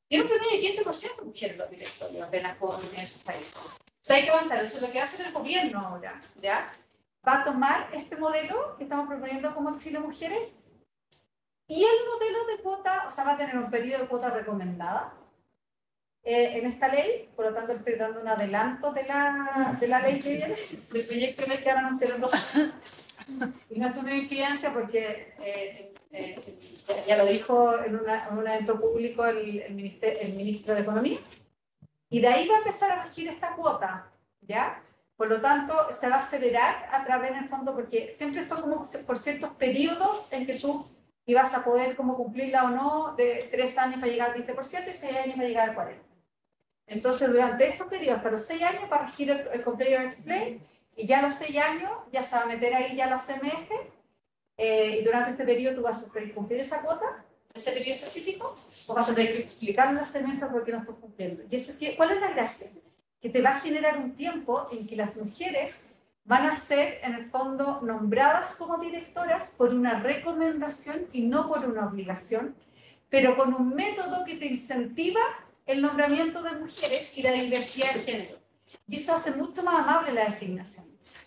Tiene un promedio de 15% de mujeres en los directorios apenas en esos países. O sea, hay que avanzar. Eso es lo que va a hacer el gobierno ahora, ¿ya? Va a tomar este modelo que estamos proponiendo como Chile Mujeres y el modelo de cuota, o sea, va a tener un periodo de cuota recomendada en esta ley, por lo tanto estoy dando un adelanto de la ley que viene, del proyecto de ley que van a hacer en 2 años. Y no es una infidencia porque ya lo dijo en un evento público el ministro de Economía, y de ahí va a empezar a regir esta cuota, ¿ya? Por lo tanto, se va a acelerar a través del fondo, porque siempre fue como por ciertos periodos en que tú ibas a poder como cumplirla o no, de 3 años para llegar al 20% y 6 años para llegar al 40%. Entonces, durante estos periodos, hasta los 6 años, va a regir el Comply or Explain, y ya a los 6 años ya se va a meter ahí ya la CMF, y durante este periodo tú vas a tener que cumplir esa cuota, ese periodo específico, o vas a tener que explicarle a la CMF por qué no estás cumpliendo. ¿Y eso cuál es la gracia? Que te va a generar un tiempo en que las mujeres van a ser, en el fondo, nombradas como directoras por una recomendación y no por una obligación, pero con un método que te incentiva el nombramiento de mujeres y la diversidad de género. Y eso hace mucho más amable la designación.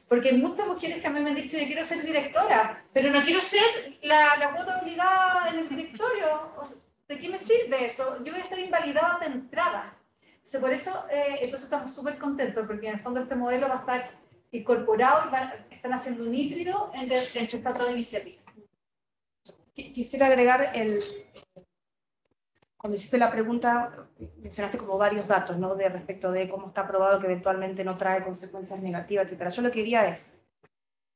Porque hay muchas mujeres que a mí me han dicho, yo quiero ser directora, pero no quiero ser la cuota obligada en el directorio. O sea, ¿de qué me sirve eso? Yo voy a estar invalidada de entrada. Entonces, por eso, entonces estamos súper contentos, porque en el fondo este modelo va a estar incorporado y están haciendo un híbrido entre estas dos iniciativas. Quisiera agregar, cuando hiciste la pregunta, mencionaste como varios datos, ¿no? De respecto de cómo está probado que eventualmente no trae consecuencias negativas, etc. Yo lo que quería es,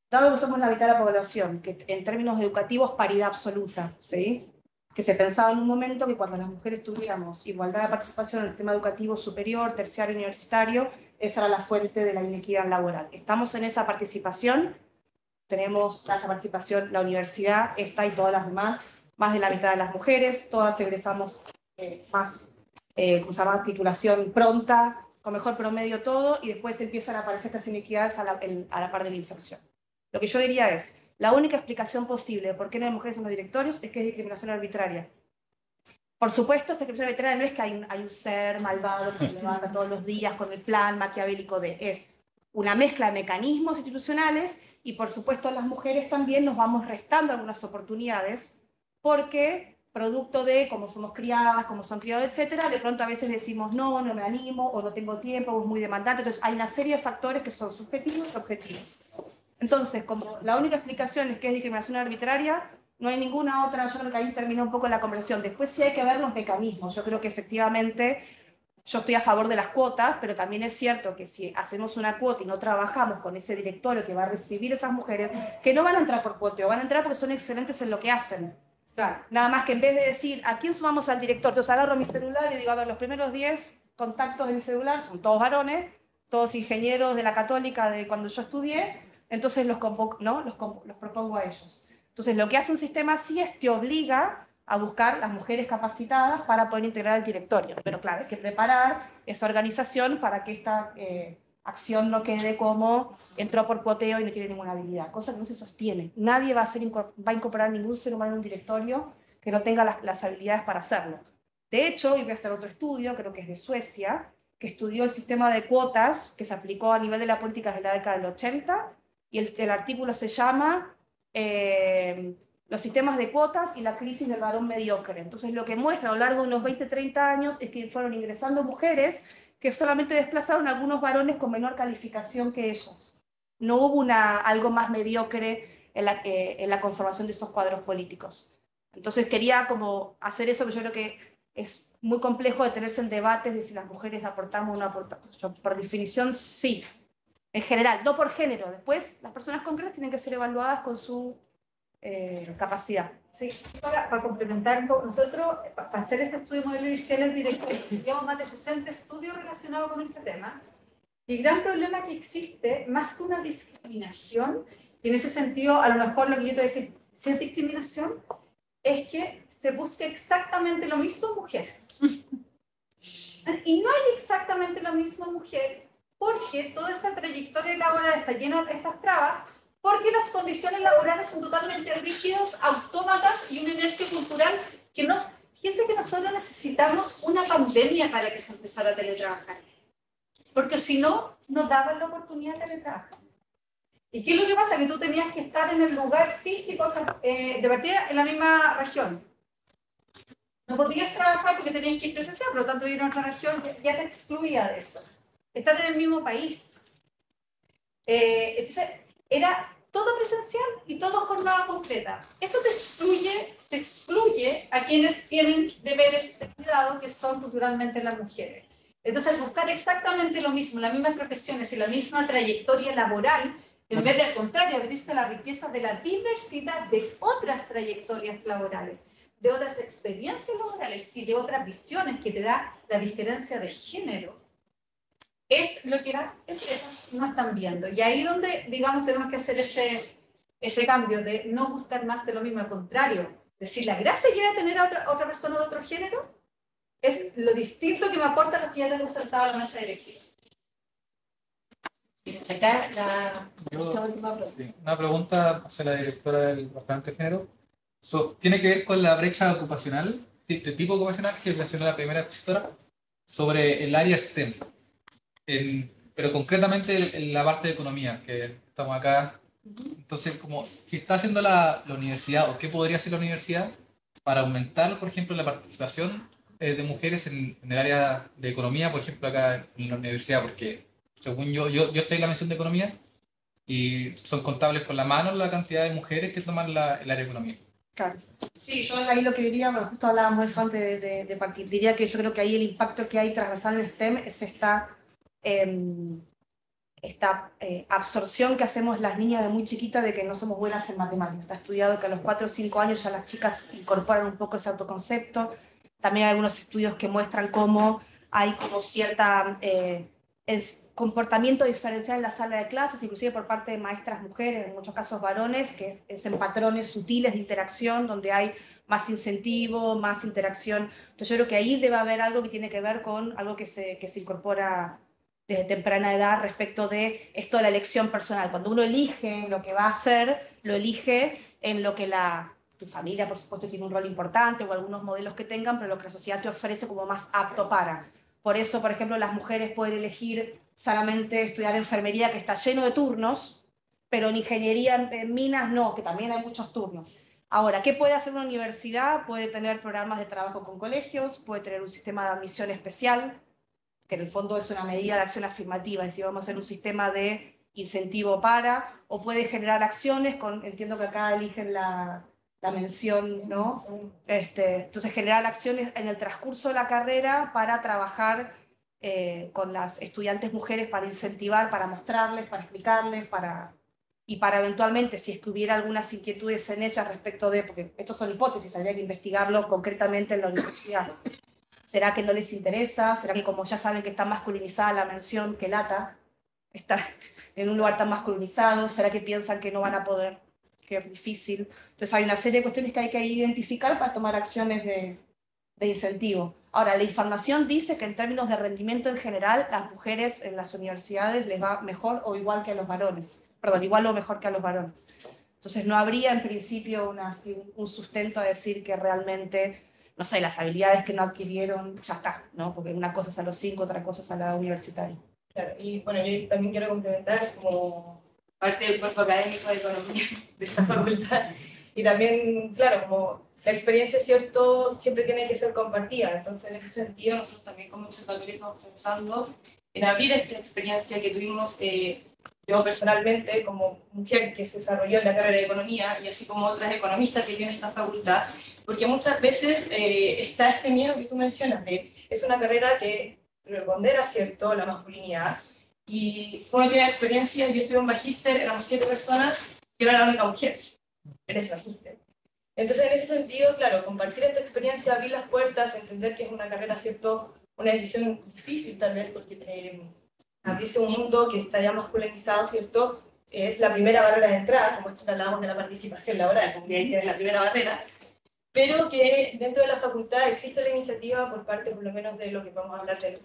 dado que somos la mitad de la población, que en términos educativos paridad absoluta, ¿sí? Que se pensaba en un momento que cuando las mujeres tuviéramos igualdad de participación en el tema educativo superior, terciario, universitario, esa era la fuente de la inequidad laboral. Estamos en esa participación, tenemos esa participación, la universidad, esta y todas las demás, más de la mitad de las mujeres, todas egresamos más, ¿cómo se llama?, titulación pronta, con mejor promedio todo, y después empiezan a aparecer estas inequidades a la par de la inserción. Lo que yo diría es, la única explicación posible de por qué no hay mujeres en los directorios es que es discriminación arbitraria. Por supuesto, esa discriminación arbitraria no es que hay un ser malvado que se levanta todos los días con el plan maquiavélico es una mezcla de mecanismos institucionales, y por supuesto las mujeres también nos vamos restando algunas oportunidades, porque producto de cómo somos criadas, cómo son criados, etcétera, de pronto a veces decimos no me animo, o no tengo tiempo, o es muy demandante. Entonces hay una serie de factores que son subjetivos y objetivos. Entonces, como la única explicación es que es discriminación arbitraria, no hay ninguna otra. Yo creo que ahí termina un poco la conversación. Después sí hay que ver los mecanismos. Yo creo que efectivamente yo estoy a favor de las cuotas, pero también es cierto que si hacemos una cuota y no trabajamos con ese directorio que va a recibir esas mujeres, que no van a entrar por cuoteo, van a entrar porque son excelentes en lo que hacen. Claro. Nada más que en vez de decir, ¿a quién sumamos al director? Entonces agarro mi celular y digo, a ver, los primeros 10 contactos de mi celular son todos varones, todos ingenieros de la Católica de cuando yo estudié, entonces los convoco, ¿no? los propongo a ellos. Entonces lo que hace un sistema así es te obliga a buscar las mujeres capacitadas para poder integrar el directorio. Pero claro, hay que preparar esa organización para que esta acción no quede como entró por cuoteo y no tiene ninguna habilidad, cosa que no se sostiene. Nadie va a incorporar ningún ser humano en un directorio que no tenga las habilidades para hacerlo. De hecho, y voy a hacer otro estudio, creo que es de Suecia, que estudió el sistema de cuotas que se aplicó a nivel de la política desde la década del 80, y el artículo se llama Los sistemas de cuotas y la crisis del varón mediocre. Entonces lo que muestra a lo largo de unos 20-30 años es que fueron ingresando mujeres que solamente desplazaron a algunos varones con menor calificación que ellas. No hubo algo más mediocre en la conformación de esos cuadros políticos. Entonces quería como hacer eso, pero yo creo que es muy complejo detenerse en debates de si las mujeres aportamos o no aportamos. Yo, por definición, sí. en general, no por género. Después, las personas concretas tienen que ser evaluadas con su capacidad. Sí, para complementar un poco, nosotros, para hacer este estudio de modelo inicial directo, llevamos más de 60 estudios relacionados con este tema. Y el gran problema que existe, más que una discriminación, y en ese sentido, a lo mejor lo que yo te voy a decir, si es discriminación, es que se busque exactamente lo mismo en mujeres. Y no hay exactamente lo mismo en mujeres, porque toda esta trayectoria laboral está llena de estas trabas, porque las condiciones laborales son totalmente rígidas, autómatas y una inercia cultural que nos... Fíjense que nosotros necesitamos una pandemia para que se empezara a teletrabajar. Porque si no, no daban la oportunidad de teletrabajar. ¿Y qué es lo que pasa? Que tú tenías que estar en el lugar físico de partida en la misma región. No podías trabajar porque tenías que ir presencial, por lo tanto ir a otra región ya te excluía de eso. Estar en el mismo país. Entonces, era todo presencial y todo jornada completa. Eso te excluye a quienes tienen deberes de cuidado, que son culturalmente las mujeres. Entonces, buscar exactamente lo mismo, las mismas profesiones y la misma trayectoria laboral, en vez de al contrario, abrirse a la riqueza de la diversidad de otras trayectorias laborales, de otras experiencias laborales y de otras visiones que te da la diferencia de género, es lo que las empresas no están viendo. Y ahí donde, digamos, tenemos que hacer ese cambio de no buscar más de lo mismo, al contrario. Decir, la gracia que de tener a otra persona de otro género es lo distinto que me aporta lo que ya tengo sentado a la mesa directiva. Acá la última pregunta. Sí, una pregunta hacia la directora del Departamento de Género. Tiene que ver con la brecha ocupacional, el tipo ocupacional que mencionó la primera expositora, sobre el área STEM. Pero concretamente en la parte de economía, que estamos acá. Entonces, como si está haciendo la universidad, o qué podría hacer la universidad para aumentar, por ejemplo, la participación de mujeres en el área de economía, por ejemplo, acá en la universidad, porque según yo estoy en la mención de economía y son contables con la mano la cantidad de mujeres que toman el área de economía. Claro. Sí, yo ahí lo que diría, bueno, justo hablábamos de eso antes de partir, diría que yo creo que ahí el impacto que hay transversal en STEM es esta absorción que hacemos las niñas de muy chiquitas de que no somos buenas en matemáticas. Está estudiado que a los 4 o 5 años ya las chicas incorporan un poco ese autoconcepto. También hay algunos estudios que muestran cómo hay como cierta comportamiento diferencial en la sala de clases, inclusive por parte de maestras mujeres, en muchos casos varones, que es en patrones sutiles de interacción, donde hay más incentivo, más interacción. Entonces yo creo que ahí debe haber algo que tiene que ver con algo que se incorpora desde temprana edad respecto de esto de la elección personal. Cuando uno elige lo que va a hacer, lo elige en lo que tu familia, por supuesto, tiene un rol importante, o algunos modelos que tengan, pero lo que la sociedad te ofrece como más apto para. Por eso, por ejemplo, las mujeres pueden elegir solamente estudiar enfermería, que está lleno de turnos, pero en ingeniería en minas no, que también hay muchos turnos. Ahora, ¿qué puede hacer una universidad? Puede tener programas de trabajo con colegios, puede tener un sistema de admisión especial, que en el fondo es una medida de acción afirmativa, es decir, vamos a hacer un sistema de incentivo para, o puede generar acciones, entiendo que acá eligen la mención, ¿no? Entonces, generar acciones en el transcurso de la carrera para trabajar con las estudiantes mujeres, para incentivar, para mostrarles, para explicarles, y para eventualmente, si es que hubiera algunas inquietudes en ellas respecto de, porque estos son hipótesis, habría que investigarlo concretamente en la universidad. ¿Será que no les interesa? ¿Será que como ya saben que está masculinizada la mención, que lata, está en un lugar tan masculinizado? ¿Será que piensan que no van a poder? Que es difícil. Entonces hay una serie de cuestiones que hay que identificar para tomar acciones de incentivo. Ahora, la información dice que en términos de rendimiento en general, las mujeres en las universidades les va mejor o igual que a los varones. Perdón, igual o mejor que a los varones. Entonces no habría en principio un sustento a decir que realmente, no sé, las habilidades que no adquirieron, ya está, ¿no? Porque una cosa es a los 5, otra cosa es a la universitaria. Claro, y bueno, yo también quiero complementar como parte del cuerpo académico de economía de esta facultad. Y también, claro, como la experiencia, ¿cierto?, siempre tiene que ser compartida. Entonces, en ese sentido, nosotros también como observatorio estamos pensando en abrir esta experiencia que tuvimos yo personalmente como mujer que se desarrolló en la carrera de economía y así como otras economistas que tienen esta facultad, porque muchas veces está este miedo que tú mencionas de es una carrera que prepondera, ¿cierto?, la masculinidad, Y uno tiene experiencia, yo estuve en magíster, éramos 7 personas, yo era la única mujer en ese magíster. Entonces, en ese sentido, claro, compartir esta experiencia, abrir las puertas, entender que es una carrera, ¿cierto? Una decisión difícil tal vez, porque abrirse un mundo que está ya masculinizado, ¿cierto? Es la primera barrera de entrada, como esto hablábamos de la participación laboral, como que ahí es la primera barrera, pero que dentro de la facultad existe la iniciativa por parte, por lo menos, de lo que vamos a hablar del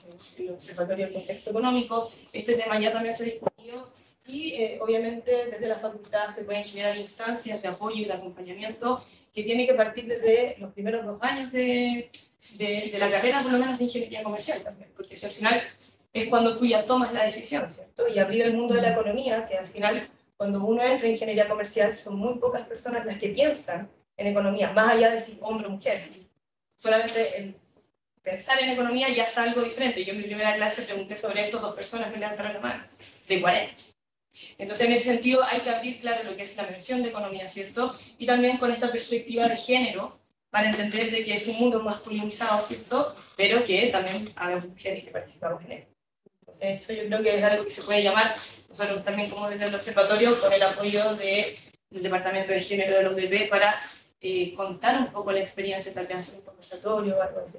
Observatorio del Contexto Económico. Este tema ya también se discutió y, obviamente, desde la facultad se pueden generar instancias de apoyo y de acompañamiento que tienen que partir desde los primeros 2 años de la carrera, por lo menos de ingeniería comercial también, porque si al final es cuando tú ya tomas la decisión, ¿cierto? Y abrir el mundo de la economía, que al final, cuando uno entra en ingeniería comercial, son muy pocas personas las que piensan en economía, más allá de si hombre o mujer. Solamente el pensar en economía ya es algo diferente. Yo en mi primera clase pregunté sobre esto, 2 personas me levantaron la mano, de 40. Entonces, en ese sentido, hay que abrir, claro, lo que es la mención de economía, ¿cierto? Y también con esta perspectiva de género, para entender de que es un mundo masculinizado, ¿cierto? Pero que también hay mujeres que participamos en él. Entonces, eso yo creo que es algo que se puede llamar, nosotros también como desde el observatorio, con el apoyo del Departamento de Género de la UDP, para contar un poco la experiencia, tal vez hacer un conversatorio o algo así.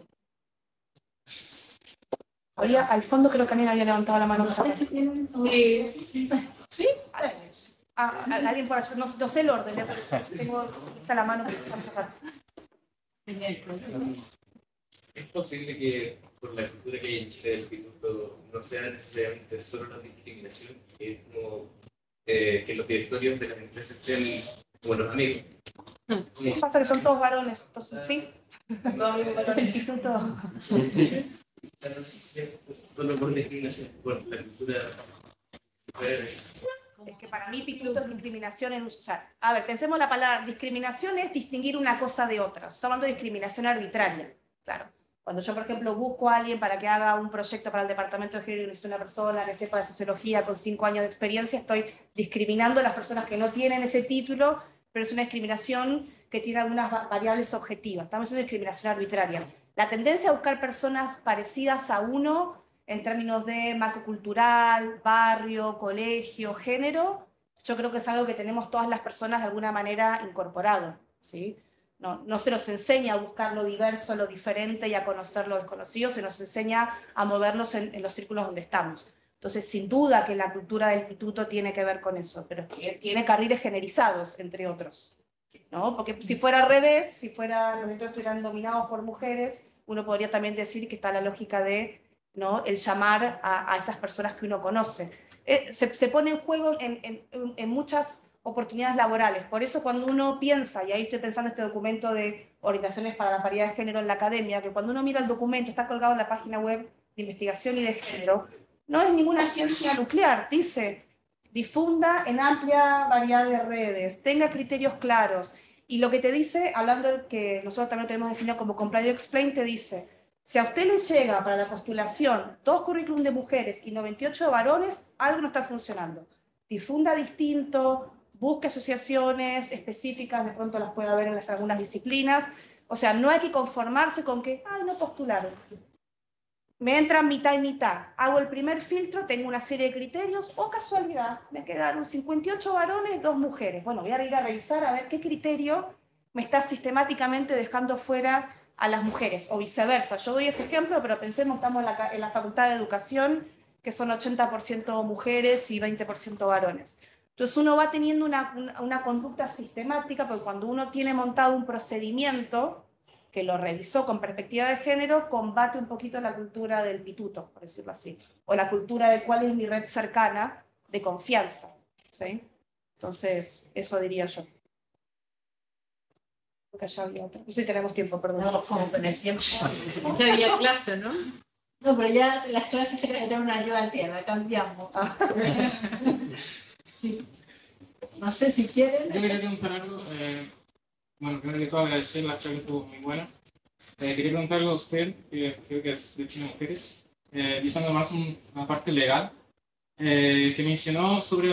Al fondo creo que alguien había levantado la mano. ¿Sí? Alguien por allá, no sé el orden, pero tengo la mano que están sacando. ¿Es posible que por la cultura que hay en Chile del pituto no sea necesariamente solo la discriminación, que es como que los directorios de las empresas estén como los amigos? Sí, pasa que son todos varones, entonces sí. Todos amigos varones. Es el instituto. No necesariamente solo por discriminación, por la cultura. Es que para mí pituto es discriminación en usar. A ver, pensemos la palabra discriminación es distinguir una cosa de otra. Estamos hablando de discriminación arbitraria. Claro. Cuando yo, por ejemplo, busco a alguien para que haga un proyecto para el departamento de género y necesito una persona que sepa de sociología con 5 años de experiencia, estoy discriminando a las personas que no tienen ese título, pero es una discriminación que tiene algunas variables objetivas. Estamos haciendo discriminación arbitraria. La tendencia a buscar personas parecidas a uno en términos de marco cultural, barrio, colegio, género, yo creo que es algo que tenemos todas las personas de alguna manera incorporado, ¿sí? No se nos enseña a buscar lo diverso, lo diferente y a conocer lo desconocido, se nos enseña a movernos en los círculos donde estamos. Entonces, sin duda que la cultura del pituto tiene que ver con eso, pero que tiene carriles generizados, entre otros, ¿no? Porque si fuera al revés, si los directores estuvieran dominados por mujeres, uno podría también decir que está la lógica de, ¿no?, el llamar a esas personas que uno conoce. Se pone en juego en muchas oportunidades laborales. Por eso cuando uno piensa, y ahí estoy pensando en este documento de orientaciones para la paridad de género en la academia, que cuando uno mira el documento, está colgado en la página web de investigación y de género, no es ninguna ciencia nuclear, dice, difunda en amplia variedad de redes, tenga criterios claros, y lo que te dice, hablando del que nosotros también tenemos definido como Compliance Explain, te dice, si a usted le llega para la postulación 2 currículum de mujeres y 98 de varones, algo no está funcionando. Difunda distinto, busque asociaciones específicas, de pronto las puede haber en algunas disciplinas. O sea, no hay que conformarse con que, ay, no postularon. Me entran mitad y mitad. Hago el primer filtro, tengo una serie de criterios, o casualidad, me quedaron 58 varones, 2 mujeres. Bueno, voy a ir a revisar a ver qué criterio me está sistemáticamente dejando fuera a las mujeres, o viceversa. Yo doy ese ejemplo, pero pensemos, estamos en la Facultad de Educación, que son 80% mujeres y 20% varones. Entonces uno va teniendo una conducta sistemática, porque cuando uno tiene montado un procedimiento, que lo revisó con perspectiva de género, combate un poquito la cultura del pituto, por decirlo así, o la cultura de cuál es mi red cercana de confianza, ¿sí? Entonces, eso diría yo. Porque ya había otra. No sé si tenemos tiempo, perdón. No, como con el tiempo. Ya había clase, ¿no? No, pero ya las clases eran una ayudantía, la cambiamos. Sí. No sé si quieren. Yo quería preguntar algo. Bueno, primero que todo agradecer, la charla estuvo muy buena. Quería preguntar algo a usted, que creo que es de Chile Mujeres, visando más una parte legal, que mencionó sobre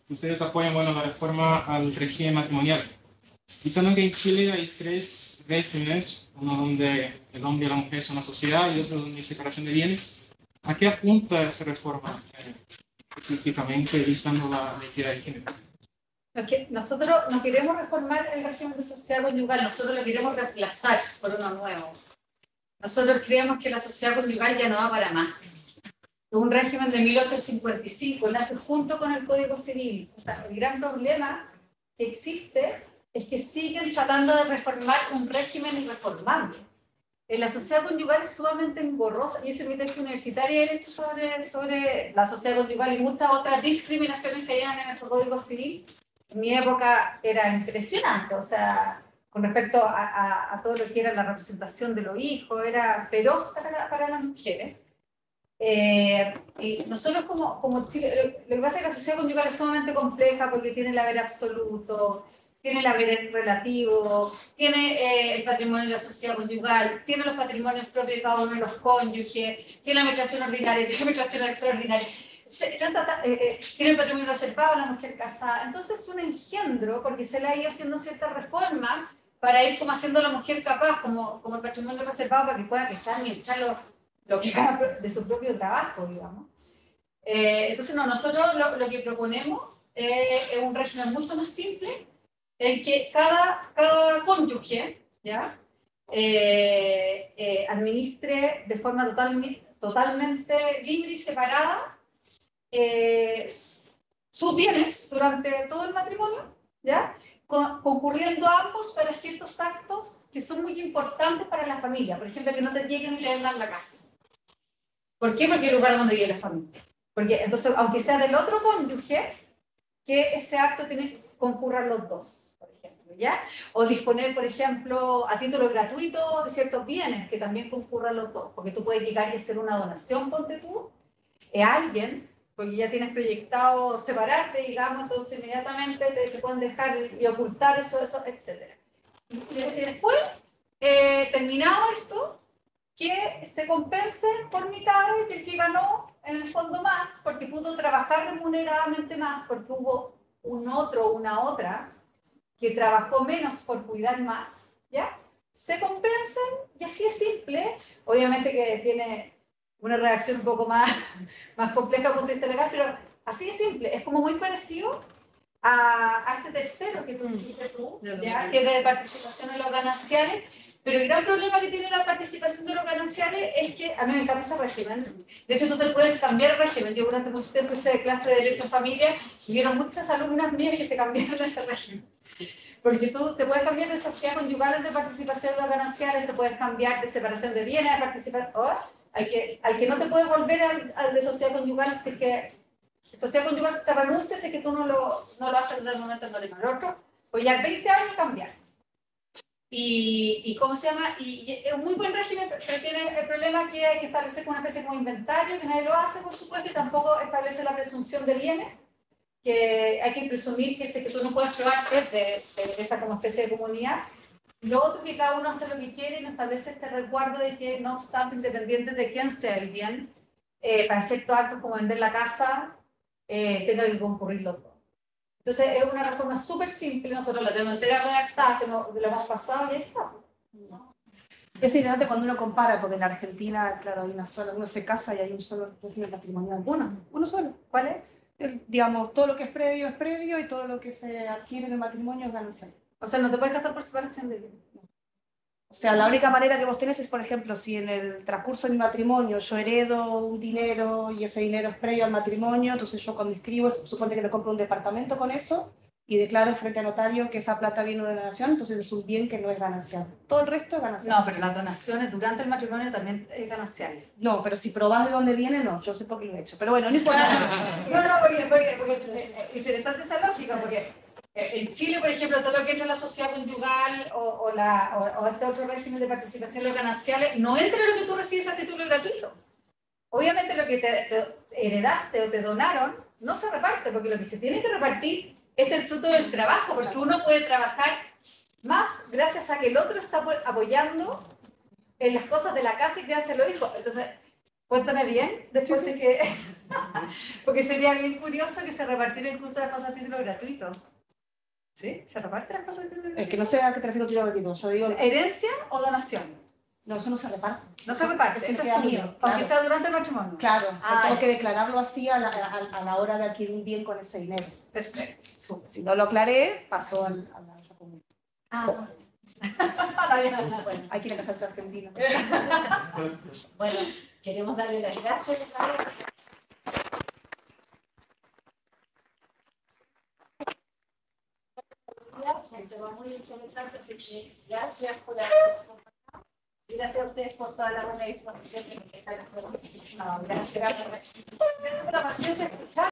que ustedes apoyan, bueno, la reforma al régimen matrimonial. Visando que en Chile hay 3 regímenes, uno donde el hombre y la mujer son una sociedad y otro donde hay separación de bienes. ¿A qué apunta esa reforma? específicamente visando la equidad de género. Nosotros no queremos reformar el régimen de sociedad conyugal, nosotros lo queremos reemplazar por uno nuevo. Nosotros creemos que la sociedad conyugal ya no va para más. Es un régimen de 1855, nace junto con el Código Civil. O sea, el gran problema que existe es que siguen tratando de reformar un régimen irreformable. La sociedad conyugal es sumamente engorrosa. Yo hice mi tesis universitaria y he hecho sobre la sociedad conyugal y muchas otras discriminaciones que hay en nuestro Código Civil. En mi época era impresionante, o sea, con respecto a todo lo que era la representación de los hijos, era feroz para las mujeres. Y nosotros como Chile, lo que pasa es que la sociedad conyugal es sumamente compleja porque tiene el haber absoluto, tiene el haber relativo, tiene el patrimonio de la sociedad conyugal, tiene los patrimonios propios de cada uno de los cónyuges, tiene la migración ordinaria, tiene la migración extraordinaria, tiene el patrimonio reservado a la mujer casada. Entonces es un engendro porque se le ha ido haciendo cierta reforma para ir como haciendo a la mujer capaz, como el patrimonio reservado para que pueda pesar y echar lo que gana de su propio trabajo, digamos. Entonces nosotros lo que proponemos es un régimen mucho más simple, en que cada cónyuge, ¿ya? Administre de forma totalmente libre y separada sus bienes durante todo el matrimonio, ¿ya? Concurriendo ambos para ciertos actos que son muy importantes para la familia. Por ejemplo, que no te lleguen y te vendan la casa. ¿Por qué? Porque es el lugar donde vive la familia. Porque entonces, aunque sea del otro cónyuge, que ese acto concurran los dos, por ejemplo, ¿ya? O disponer, por ejemplo, a título gratuito de ciertos bienes, que también concurran los dos, porque tú puedes llegar y hacer una donación, ponte tú, a alguien, porque ya tienes proyectado separarte, digamos, entonces inmediatamente te pueden dejar y ocultar eso, etc. Y después, terminado esto, que se compense por mitad que el que ganó en el fondo más, porque pudo trabajar remuneradamente más, porque hubo un otro o una otra que trabajó menos por cuidar más, ¿ya? Se compensan y así es simple. Obviamente que tiene una redacción un poco más compleja desde el punto de vista legal, pero así es simple. Es como muy parecido a este tercero que tú dijiste tú, ¿ya? Que es de participación en los gananciales. Pero el gran problema que tiene la participación de los gananciales es que, a mí me encanta ese régimen. De hecho, tú te puedes cambiar el régimen. Yo durante mucho tiempo hice clase de Derecho en Familia y vieron muchas alumnas mías que se cambiaron de ese régimen. Porque tú te puedes cambiar de sociedad conyugal de participación de los gananciales, te puedes cambiar de separación de bienes a participación. Al que no te puedes volver al de sociedad conyugal, si es que sociedad conyugal se renuncia, si es que tú no lo haces en el momento en el otro, pues ya 20 años cambiar. Y ¿cómo se llama? Y es un muy buen régimen, pero tiene el problema que hay que establecer una especie como inventario, que nadie lo hace, por supuesto, y tampoco establece la presunción de bienes, que hay que presumir que tú no puedes probar de esta como especie de comunidad. Lo otro que cada uno hace lo que quiere y no establece este recuerdo de que, no obstante, independiente de quién sea el bien, para ciertos actos como vender la casa, tenga que concurrir los dos. Entonces es una reforma súper simple, nosotros la tenemos entera redactada, lo hemos pasado y ya está. Es interesante cuando uno compara, porque en Argentina, claro, hay una sola, uno se casa y hay un solo régimen patrimonial. Uno solo. ¿Cuál es? Digamos, todo lo que es previo y todo lo que se adquiere en el matrimonio es ganancial. O sea, no te puedes casar por separación de bienes. O sea, la única manera que vos tenés es, por ejemplo, si en el transcurso de mi matrimonio yo heredo un dinero y ese dinero es previo al matrimonio, entonces yo cuando inscribo, supone que me compro un departamento con eso y declaro frente al notario que esa plata vino de donación, entonces es un bien que no es ganancial. Todo el resto es ganancial. No, pero las donaciones durante el matrimonio también es ganancial. No, pero si probás de dónde viene, no. Yo sé por qué lo he hecho. Pero bueno, no importa. porque es interesante esa lógica, porque en Chile, por ejemplo, todo lo que entra en la sociedad conyugal o este otro régimen de participación en los gananciales, no entra lo que tú recibes a título gratuito. Obviamente lo que te heredaste o te donaron no se reparte, porque lo que se tiene que repartir es el fruto del trabajo, porque uno puede trabajar más gracias a que el otro está apoyando en las cosas de la casa y criarse los hijos. Entonces, cuéntame bien, después de que... porque sería bien curioso que se repartiera incluso las cosas a título gratuito. ¿Sí? ¿Se reparte las cosas a título gratuito? Es que no sé a qué te refieres título gratuito. Yo digo... ¿Herencia o donación? No, eso no se reparte. No se reparte, Eso eso es queda tuyo, mío, aunque claro. sea durante el matrimonio. Claro, Ah, tengo ya. que declararlo así a la hora de adquirir un bien con ese dinero. Perfecto. Si no lo aclaré, pasó a la otra comunidad. Ah, Bueno, hay que ir a casarse argentina. Bueno, queremos darle las gracias. Un tema muy interesante, así que gracias por haber acompañado. Y gracias a ustedes por toda la buena disposición que están haciendo. Gracias. gracias por la paciencia de escuchar.